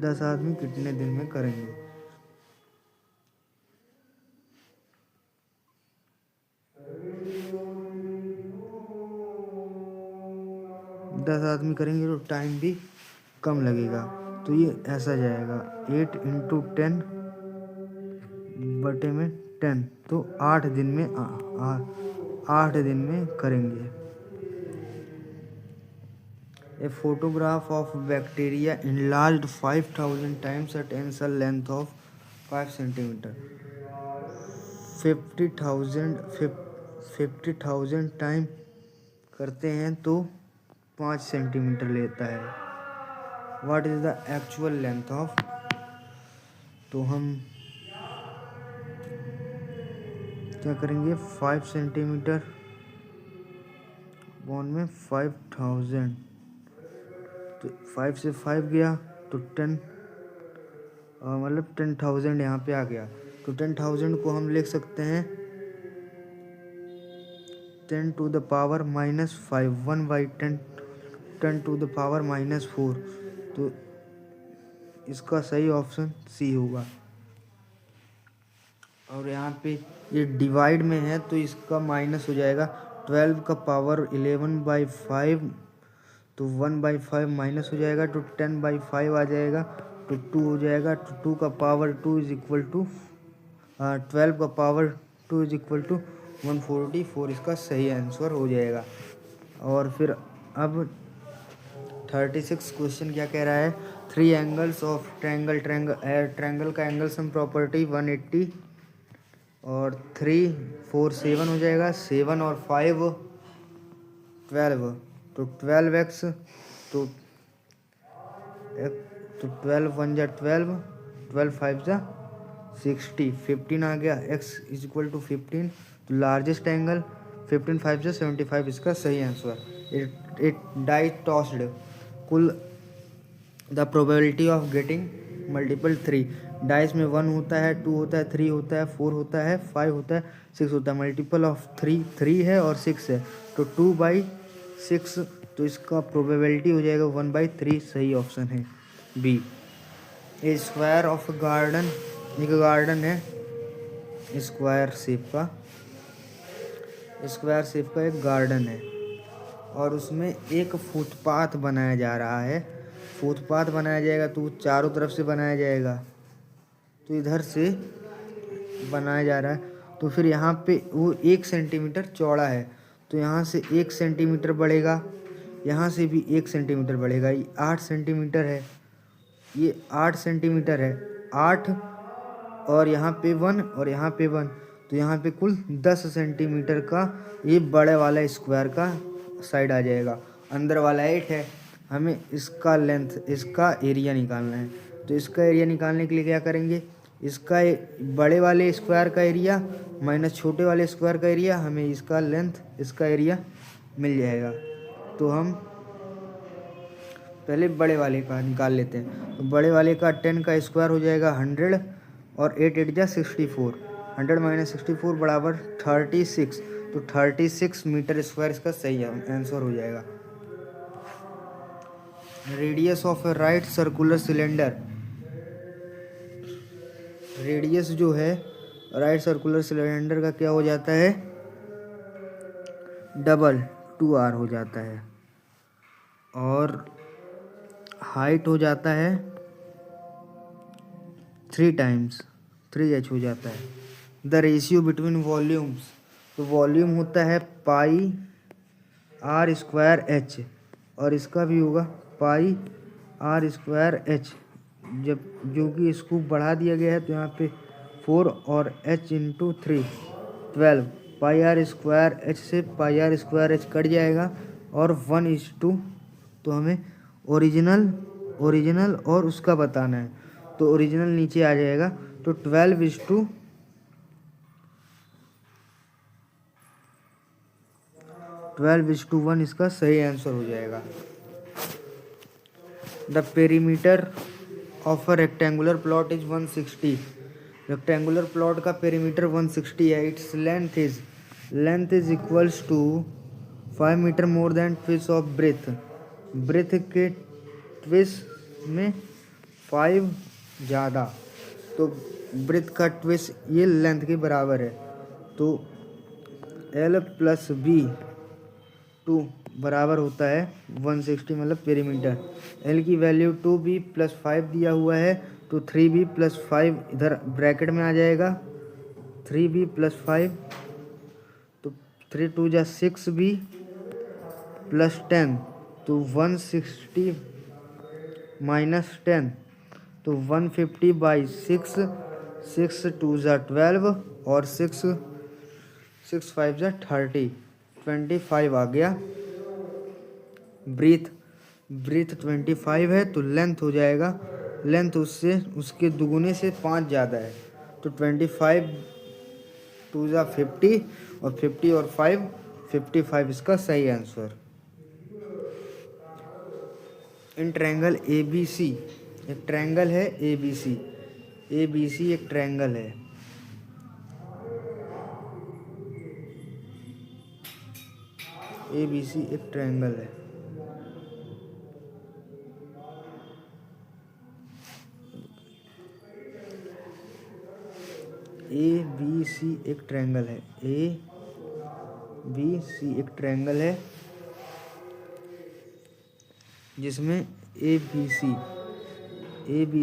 [SPEAKER 2] 10 आदमी कितने दिन में करेंगे, 10 आदमी करेंगे तो टाइम भी कम लगेगा, तो ये ऐसा जाएगा 8 × 10 बटे में 10, तो 8 दिन में 8 दिन में करेंगे। A photograph of bacteria enlarged 5000 times a tensile length of 5 centimeter. 50,000 time करते हैं तो 5 सेंटीमीटर लेता है. What is the actual length of. तो हम क्या करेंगे, 5 सेंटीमीटर बॉन में 5000, तो 5 से 5 गया तो 10, मतलब 10,000 यहाँ पे आ गया. तो 10,000 को हम लिख सकते हैं 10 to the power -5, 1/10, 10 to the power -4. तो इसका सही ऑप्शन सी होगा. और यहाँ पे ये डिवाइड में है तो इसका माइनस हो जाएगा. 12 का पावर 11/5, तो 1/5 माइनस हो जाएगा तो 10/5 आ जाएगा तो 2 हो जाएगा. तो 2 का पावर 2 इज इक्वल टू 12 का पावर 2 इज इक्वल टू 144. इसका सही आंसर हो जाएगा. और फिर अब 36 क्वेश्चन क्या कह रहा है. 3 एंगल्स ऑफ ट्रायंगल का एंगल सम प्रॉपर्टी 180 और 3 4 7 हो जाएगा. 7 और 5 12, तो 12x, तो 12 1 जा 12, 12 5 जा 60, 15 आ गया. x is equal to 15. तो लार्जेस्ट एंगल 15 5 जा 75. इसका सही आंसर. It die tossed. कुल the probability of getting multiple 3. Dice में 1 होता है, 2 होता है, 3 होता है, 4 होता है, 5 होता है, 6 होता है. मल्टीपल ऑफ 3 है और 6 है तो 2/6. तो इसका प्रोबेबिलिटी हो जाएगा 1/3. सही ऑप्शन है B. A square of garden. एक गार्डन है स्क्वायर शेप का एक गार्डन है और उसमें एक फुटपाथ बनाया जा रहा है. फुटपाथ बनाया जाएगा तो चारों तरफ से बनाया जाएगा, तो इधर से बनाया जा रहा है. तो फिर यहाँ पे वो 1 सेंटीमीटर चौड़ा है तो यहाँ से 1 सेंटीमीटर बढ़ेगा, यहाँ से भी 1 सेंटीमीटर बढ़ेगा. ये 8 सेंटीमीटर है, ये 8 सेंटीमीटर है. 8 और यहाँ पे 1 और यहाँ पे 1, तो यहाँ पे कुल 10 सेंटीमीटर का ये बड़े वाला स्क्वायर का साइड आ जाएगा. अंदर वाला 8 है. हमें इसका लेंथ, इसका एरिया निकालना है. तो इसका एरिया निकालने के लिए क्या करेंगे, इसका बड़े वाले स्क्वायर का एरिया माइनस छोटे वाले स्क्वायर का एरिया, हमें इसका लेंथ, इसका एरिया मिल जाएगा. तो हम पहले बड़े वाले का निकाल लेते हैं. तो बड़े वाले का 10 का स्क्वायर हो जाएगा 100 और 8 8 जा 64. 100 - 64 बराबर 36. तो 36 मीटर स्क्वायर इसका सही आंसर हो जाएगा. Radius of A right circular cylinder. Radius जो है राइट सर्कुलर सिलेंडर का क्या हो जाता है, डबल 2r हो जाता है. और हाइट हो जाता है 3 टाइम्स 3h हो जाता है. The ratio between volumes. तो वॉल्यूम होता है पाई r स्क्वायर h और इसका भी होगा पाई r स्क्वायर h. जब जो कि इसको बढ़ा दिया गया है तो यहाँ पे 4 और h इंटू 3 12. पाई r स्क्वायर h से पाई r स्क्वायर h कट जाएगा और 1:2. तो हमें ओरिजिनल और उसका बताना है. तो ओरिजिनल नीचे आ जाएगा तो 12:1 इसका सही आंसर हो जाएगा. The perimeter of a rectangular plot is 160. Rectangular plot का पेरीमीटर 160 है. Its length is equals to 5 metre more than twice of breadth. Breadth के ट्विस्ट में 5 ज़्यादा, तो ब्रेथ का ट्विस्ट ये लेंथ के बराबर है. तो L + B2 बराबर होता है 160, मतलब पेरीमीटर. L की वैल्यू 2B + 5 दिया हुआ है तो 3B + 5 इधर ब्रैकेट में आ जाएगा. 3B + 5 तो 3 2 जा 6B + 10 तो 160 माइनस 10, तो 150 बाई 6, 6 2 ज़ा 12 और 6 5 ज़ा 30, 25 आ गया। ब्रीथ 25 है, तो लेंथ हो जाएगा, लेंथ उससे उसके दुगुने से 5 ज़्यादा है, तो 25 2 ज़ा 50 और 50 और 5 55 इसका सही answer. In triangle A B C, एक ट्रायंगल है A B C, A B C एक ट्रायंगल है। ए बी सी एक ट्रायंगल है। ए बी सी एक ट्रायंगल है, ए बी सी एक ट्रायंगल है जिसमें ए बी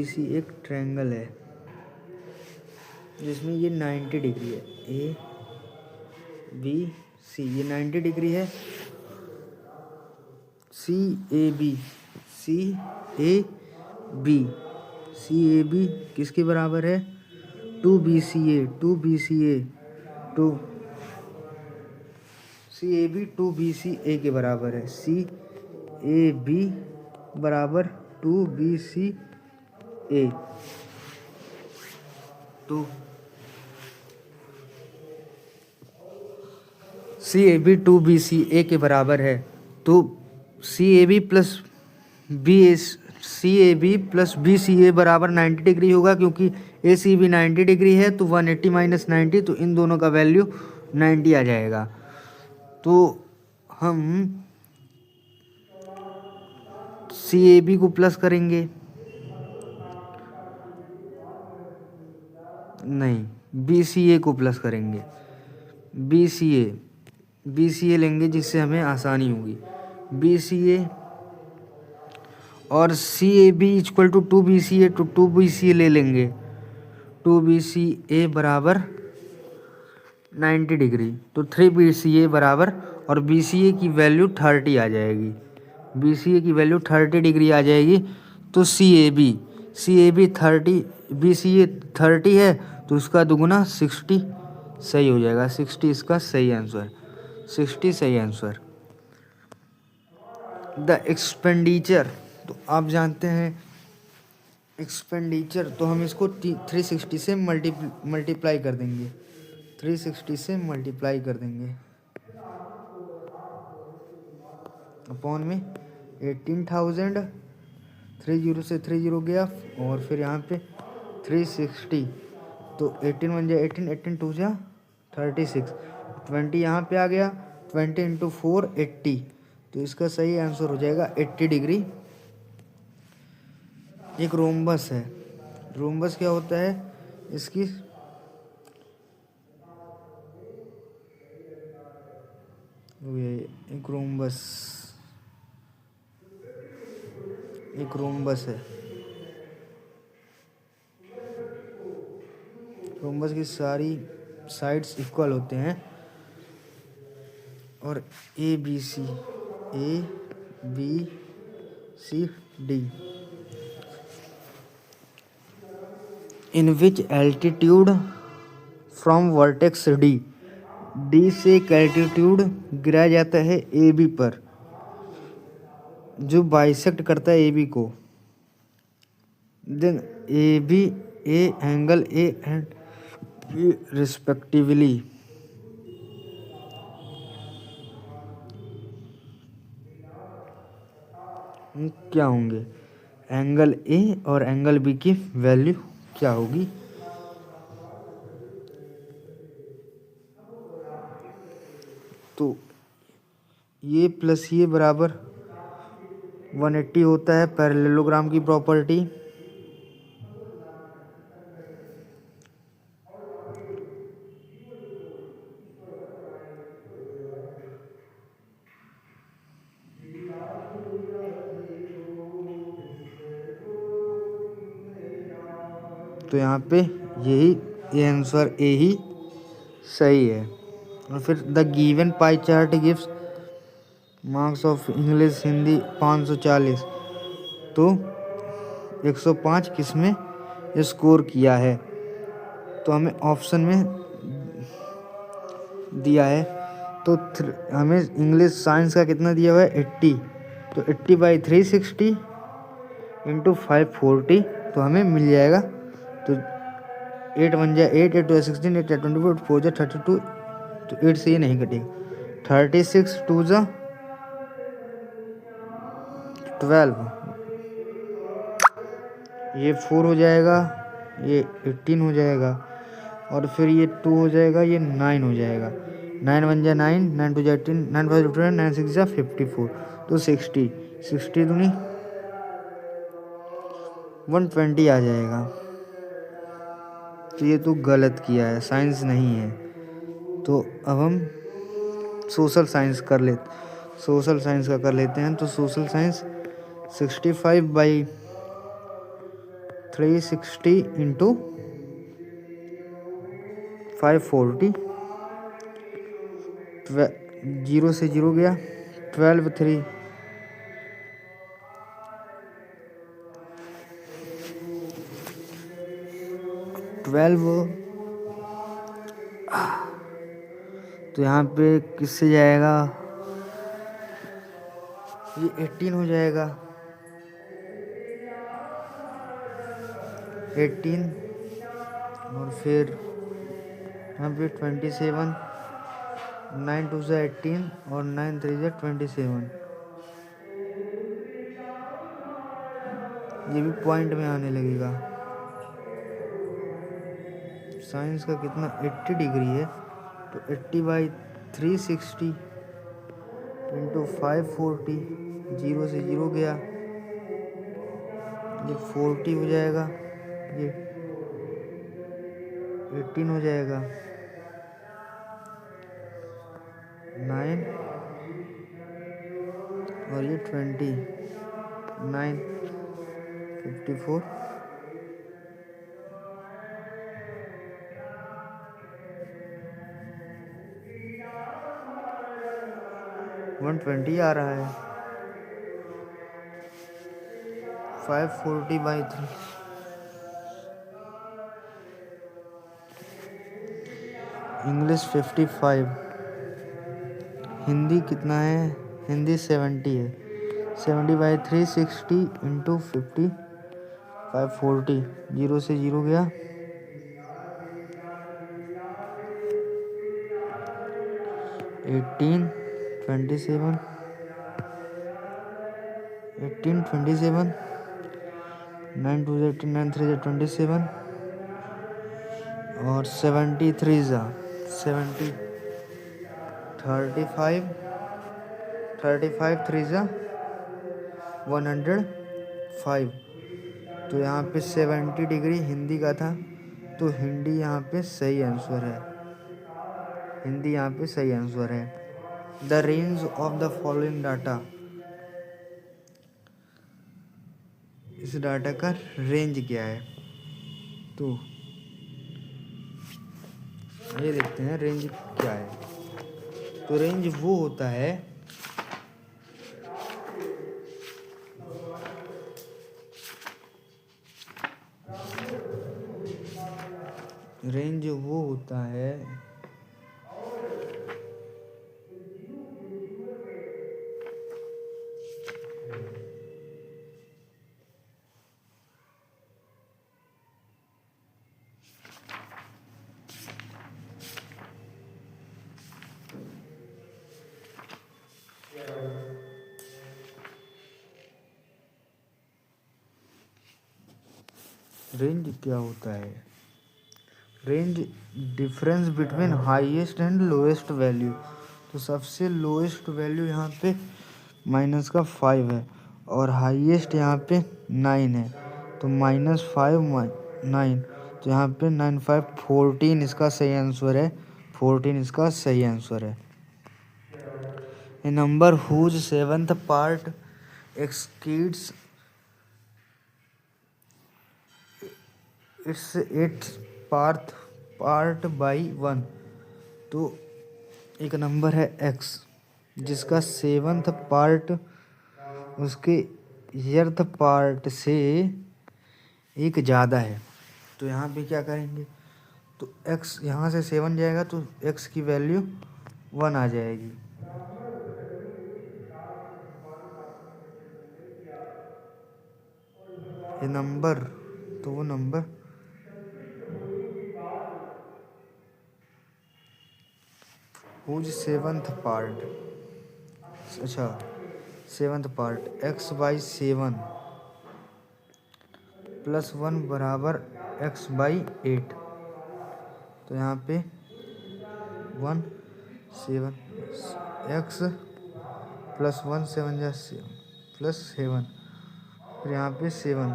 [SPEAKER 2] सी एक ट्रायंगल है जिसमें ये 90 डिग्री है। ए बी सी ये 90 डिग्री है। सी ए बी किसके बराबर है? 2 B C A 2 C A B 2 B C A के बराबर है। सी ए बी बराबर 2 बी सी ए। तो C A B 2 B C A के बराबर है, तो C A B plus B C A बराबर 90 डिग्री होगा, क्योंकि ए सी बी 90 डिग्री है, तो 180 माइनस 90, तो इन दोनों का वैल्यू 90 आ जाएगा। तो हम सी ए बी को प्लस करेंगे, नहीं बी सी ए को प्लस करेंगे, बी सी ए लेंगे जिससे हमें आसानी होगी। बी सी ए और C A B equal to 2 B C A, तो 2 बी सी ए ले लेंगे। 2 बी सी ए बराबर 90 डिग्री, तो 3 बी सी ए बराबर, और बी सी ए की वैल्यू 30 आ जाएगी। बी सी ए की वैल्यू 30 डिग्री आ जाएगी। तो C A B 30, B C ए 30 है, तो उसका दुगुना 60 सही हो जाएगा। 60 इसका सही आंसर, 60 सही आंसर। द एक्सपेंडिचर, तो आप जानते हैं एक्सपेंडिचर, तो हम इसको 360 से मल्टीप्लाई कर देंगे, 360 से मल्टीप्लाई कर देंगे अपॉन में 18,000, 30 से 30 गया, और फिर यहाँ पे 360, तो 18 1 जा 18, 18 2 जा 36, 20 यहाँ पे आ गया, 20 इंटू 4 80, तो इसका सही आंसर हो जाएगा 80 डिग्री। एक रोम्बस है, रोम्बस क्या होता है? इसकी एक रोम्बस है, रोम्बस की सारी साइड्स इक्वल होते हैं, और A B C D, in which altitude from vertex D से एक एल्टीट्यूड गिराया जाता है ए बी पर, जो बाइसेक्ट करता है ए बी को। Then A B A angle A and B respectively, क्या होंगे? एंगल ए और एंगल बी की वैल्यू क्या होगी? तो ये प्लस ये बराबर 180 होता है, पैरेललोग्राम की प्रॉपर्टी। तो यहाँ पे यही आंसर ए ही सही है। और फिर the given pie chart gives marks of English Hindi 540, तो 105 किस में स्कोर किया है। तो हमें ऑप्शन में दिया है, तो हमें इंग्लिश साइंस का कितना दिया हुआ है 80, तो 80/360 इंटू 540, तो हमें मिल जाएगा। तो 8 1 जा 8, 8 2 16, 8 24, 4 जा 32, तो 8 से ये नहीं कटेगा। 36 2 जा 12, ये 4 हो जाएगा, ये 18 हो जाएगा, और फिर ये 2 हो जाएगा, ये 9 हो जाएगा। 9 1 जा 9, 9 2 जा 18, 9 5 जा 12, 9 6 जा 54, तो 60 60 दूनी 120 आ जाएगा। तो ये तो गलत किया है, साइंस नहीं है। तो अब हम सोशल साइंस का कर लेते हैं। तो सोशल साइंस 65/360 इंटू 540, 0 से 0 गया, 12 3 12, तो यहाँ पे किससे जाएगा, ये 18 हो जाएगा, 18, और फिर यहाँ पे 27, 9 2 से 18 और 9 3 से 27, ये भी पॉइंट में आने लगेगा। साइंस का कितना 80 डिग्री है, तो 80/360 इंटू 540, 0 से 0 गया, ये 40 हो जाएगा, ये 18 हो जाएगा, 9 और ये 20, 9 54, 120 आ रहा है। 540/3, इंग्लिश 55, हिंदी कितना है, हिंदी 70 है, 70/360 इंटू 50 540, 0 से 0 गया, 18 27, 18 27, 9 2 18, 9 3 27, और 73 जा 70, 35 3 जा 105, तो यहाँ पे 70 डिग्री हिंदी का था, तो हिंदी यहाँ पे सही आंसर है, हिंदी यहाँ पे सही आंसर है। The range of the following data, इस डाटा का रेंज क्या है, तो ये देखते हैं रेंज क्या है। तो रेंज वो होता है, रेंज वो होता है रेंज क्या होता है, range difference between highest and lowest value. तो सबसे लोएस्ट वैल्यू यहाँ पे -5 है, और हाईएस्ट यहाँ पे 9 है, तो -5 9, तो यहाँ पे 9 5 14 इसका सही आंसर है, 14 इसका सही आंसर है। A number whose 7th part exceeds its 8th part by 1, तो एक नंबर है x, जिसका 7th पार्ट उसके एर्थ पार्ट से एक ज़्यादा है। तो यहाँ पे क्या करेंगे, तो x यहाँ से 7 जाएगा तो x की वैल्यू 1 आ जाएगी। ये नंबर, तो वो नंबर हुज 7th पार्ट, अच्छा 7th पार्ट x/7 + 1 बराबर x/8। तो यहाँ पे 1 7 x + 1 7 जा 7 + 7, फिर यहाँ पे 7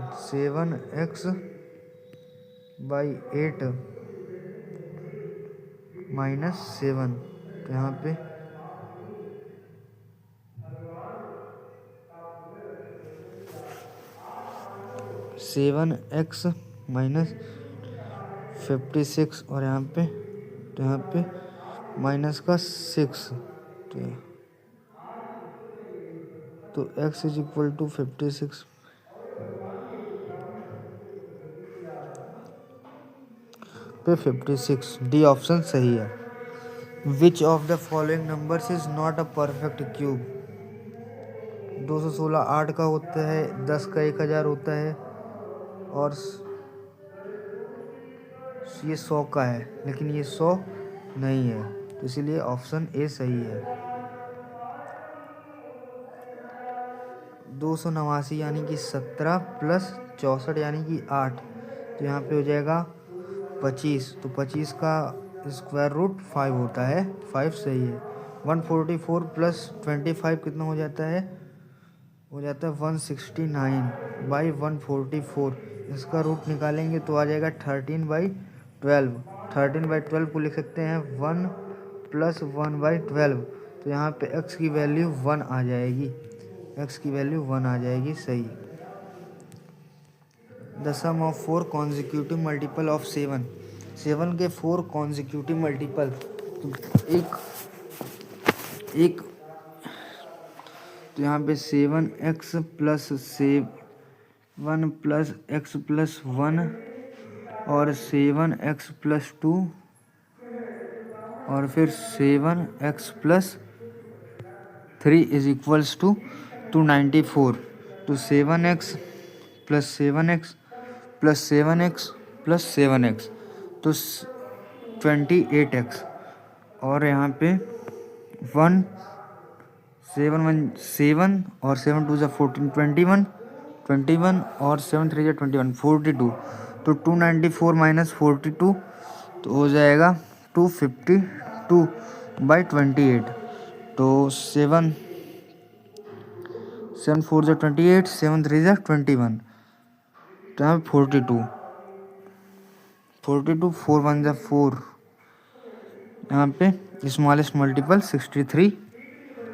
[SPEAKER 2] x/8 - 7। तो यहाँ पे 7x - 56 और यहाँ पे, तो यहाँ पे माइनस का 6। तो x = 56 पे 56, डी ऑप्शन सही है। विच of the following numbers is not a perfect cube. 216 8 का होता है, 10 का 1000 होता है, और ये 100 का है, लेकिन ये 100 नहीं है, तो इसीलिए ऑप्शन ए सही है। 289 यानी कि 17 + 64 यानी कि 8, तो यहाँ पे हो जाएगा 25। तो 25 का स्क्वायर रूट 5 होता है, 5 सही है। 144 + 25 कितना हो जाता है, हो जाता है 169/144। इसका रूट निकालेंगे तो आ जाएगा 13/12। 13/12 को लिख सकते हैं 1 + 1/12। तो यहाँ पे x की वैल्यू 1 आ जाएगी, x की वैल्यू 1 आ जाएगी, सही। The sum of 4 consecutive multiple of 7। 7 के 4 कॉन्जिक्यूटिव मल्टीपल, तो तो यहाँ पे 7x + 7 + x + 1 और 7x + 2 और फिर 7x + 3 = 294। तो 7x + 7x + 7x + 7x, तो 28x। और यहाँ पे 1 7 1 7 और 7 2 = 14, 21 और 7 3 = 21, 42। तो 294 - 42 तो हो जाएगा 252/28। तो 7 4 = 28, 7 3 = 21, तो यहाँ 42 4 1 = 4, यहाँ पे स्मॉलेस्ट मल्टीपल 63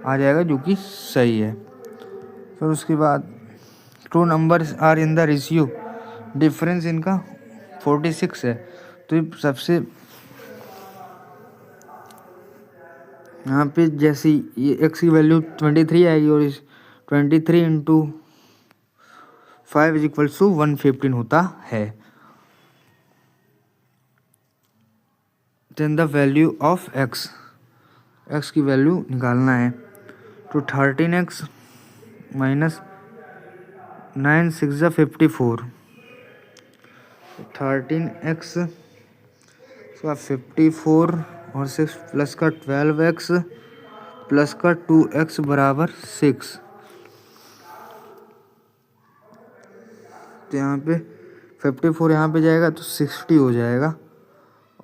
[SPEAKER 2] आ जाएगा, जो कि सही है। फिर उसके बाद 2 numbers are in the ratio, difference इनका 46 है। तो ये सबसे यहाँ पे जैसे ये x की वैल्यू 23 आएगी और इस 23 × 5 = 115 होता है। Then the value of x की वैल्यू निकालना है। तो 13x - 9 6 = 54। 13x का 54 और 6 प्लस का 12x प्लस का 2x बराबर 6। तो यहाँ पे 54 यहाँ पे जाएगा तो 60 हो जाएगा,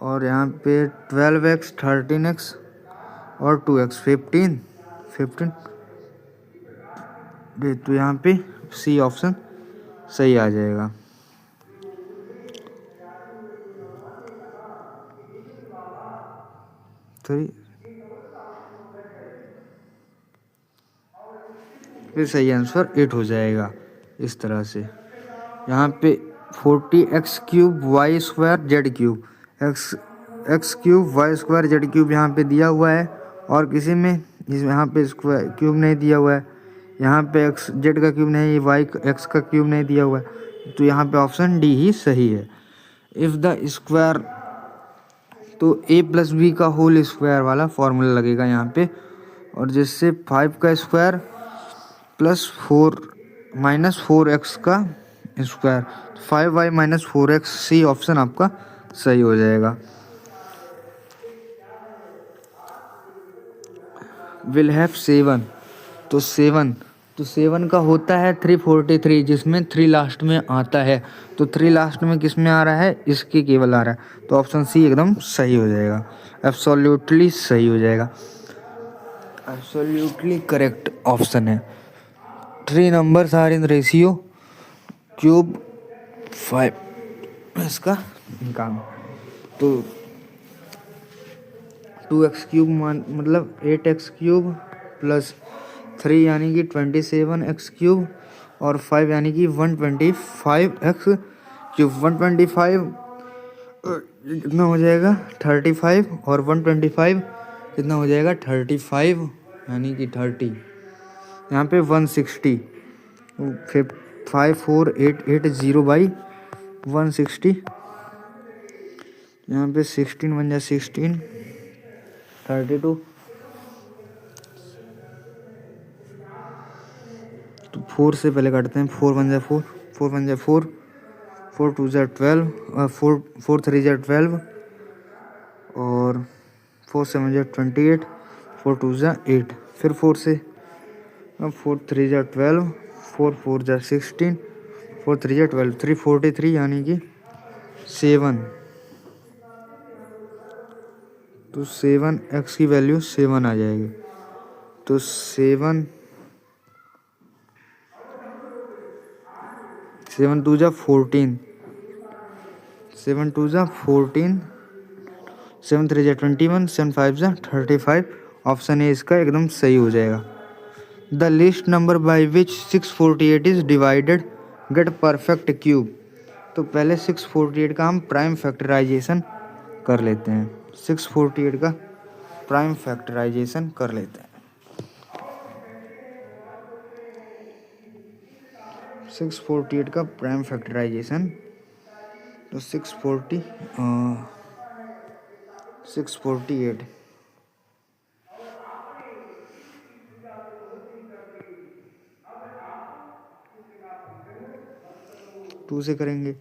[SPEAKER 2] और यहाँ पे 12x 13x और 2x 15। तो यहाँ पे सी ऑप्शन सही आ जाएगा। फिर सही आंसर 8 हो जाएगा इस तरह से। यहाँ पे 40x³ y² z³ x³ y² z³ यहाँ पे दिया हुआ है, और किसी में इसमें यहाँ पे स्क्वायर क्यूब नहीं दिया हुआ है, यहाँ पे एक्स जेड का क्यूब नहीं, वाई एक्स का क्यूब नहीं दिया हुआ है, तो यहाँ पे ऑप्शन डी ही सही है। इफ़ द स्क्वायर, तो ए प्लस बी का होल स्क्वायर वाला फॉर्मूला लगेगा यहाँ पे, और जिससे 5 का स्क्वायर प्लस 4 माइनस 4x का square, 5y minus 4x, C option आपका सही हो जाएगा। विल हैव 7, तो 7 का होता है 343, जिसमें 3 लास्ट में आता है, तो 3 लास्ट में किस में आ रहा है, इसके केवल आ रहा है, तो ऑप्शन सी एकदम सही हो जाएगा, एब्सोल्युटली सही हो जाएगा, एब्सोल्युटली करेक्ट ऑप्शन है। 3 numbers are in ratio cube 5, इसका काम, तो 2x क्यूब मतलब 8x क्यूब प्लस 3 यानी कि 27x क्यूब और 5 यानी कि 125x क्यूब। 125 कितना हो जाएगा 35, और 125 कितना हो जाएगा 35 यानी कि 30, यहाँ पे 160, 5480/160, यहाँ पे 16 बन जाए 16, 32, तो 4 से पहले काटते हैं, 4 बन जाए 4, 4 बन जाए 4, 4 2 जा 12, 4 3 जा 12, और 4 से बन जाए 28, 4 2 जा 8, फिर 4 से, 4 3 जा 12, 4 4 जा 16, 4 3 जा 12, 343 यानी कि 7, तो 7x की वैल्यू 7 आ जाएगी, तो 7 2 जा 14, 7 2 जा 14, 7 3 जा 21, 7 5 जा 35, ऑप्शन ए इसका एकदम सही हो जाएगा। The list number by which 648 is divided gate perfect cube, तो पहले 648 का हम प्राइम फैक्टराइजेशन कर लेते हैं, 648 का प्राइम फैक्टराइजेशन कर लेते हैं, 648 का प्राइम फैक्टराइजेशन, तो 648 2 से करेंगे,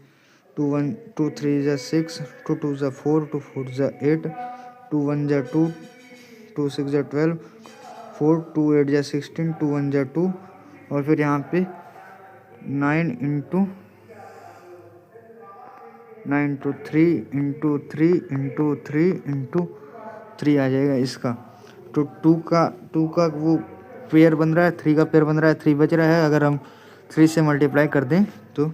[SPEAKER 2] 2 3 जा 6, 2 2 जा 4, 2 4 जा 8, 2 1 जा 2, 2 6 जा 12, 4 2 8 जा 16, 2 1 जा 2, और फिर यहाँ पे 9 इंटू 3 इंटू 3 इंटू 3 इंटू 3 आ जाएगा इसका, तो 2 का वो पेयर बन रहा है, 3 का पेयर बन रहा है, 3 बच रहा है, अगर हम 3 से मल्टीप्लाई कर दें तो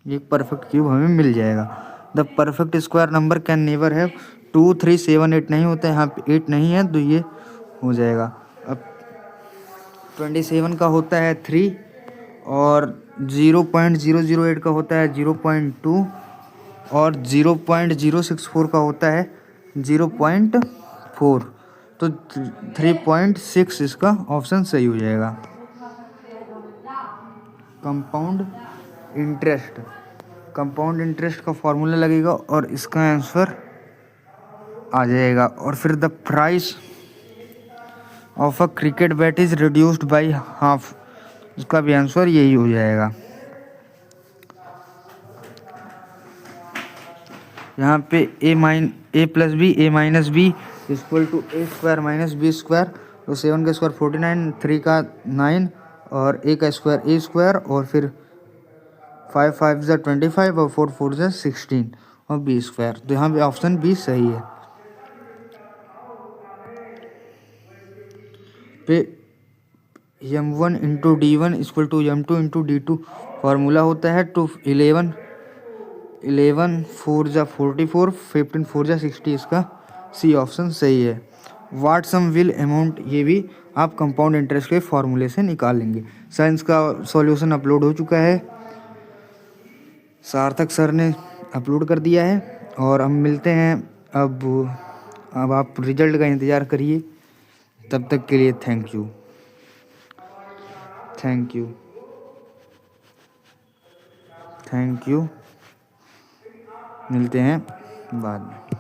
[SPEAKER 2] एक परफेक्ट क्यूब हमें मिल जाएगा। The perfect square number can never have 2 3 7 8 नहीं होता है, यहाँ पे 8 नहीं है, तो ये हो जाएगा। अब 27 का होता है 3, और 0.008 का होता है 0.2, और 0.064 का होता है 0.4, तो 3.6 इसका ऑप्शन सही हो जाएगा। कंपाउंड इंटरेस्ट का फॉर्मूला लगेगा और इसका आंसर आ जाएगा, और फिर the price of a cricket bat is reduced by half, इसका भी आंसर यही हो जाएगा। यहाँ पे a plus B a minus B equal to a square minus B square, तो 7 का स्क्वायर 49, 3 का 9, और a का स्क्वायर a स्क्वायर, और फिर 5 5 जा 25, और 4 4 जा 16, और b स्क्वायर, तो यहाँ पे ऑप्शन बी सही है। पे m1 into d1 equal to m2 into d2 formula होता है, टू 11 4 जा 44, 15 4 जा 60, इसका सी ऑप्शन सही है। वाट सम विल अमाउंट, ये भी आप कंपाउंड इंटरेस्ट के फार्मूले से निकाल लेंगे। साइंस का सॉल्यूशन अपलोड हो चुका है, सार्थक सर ने अपलोड कर दिया है, और हम मिलते हैं अब आप रिजल्ट का इंतज़ार करिए, तब तक के लिए thank you, thank you, thank you. मिलते हैं बाद में।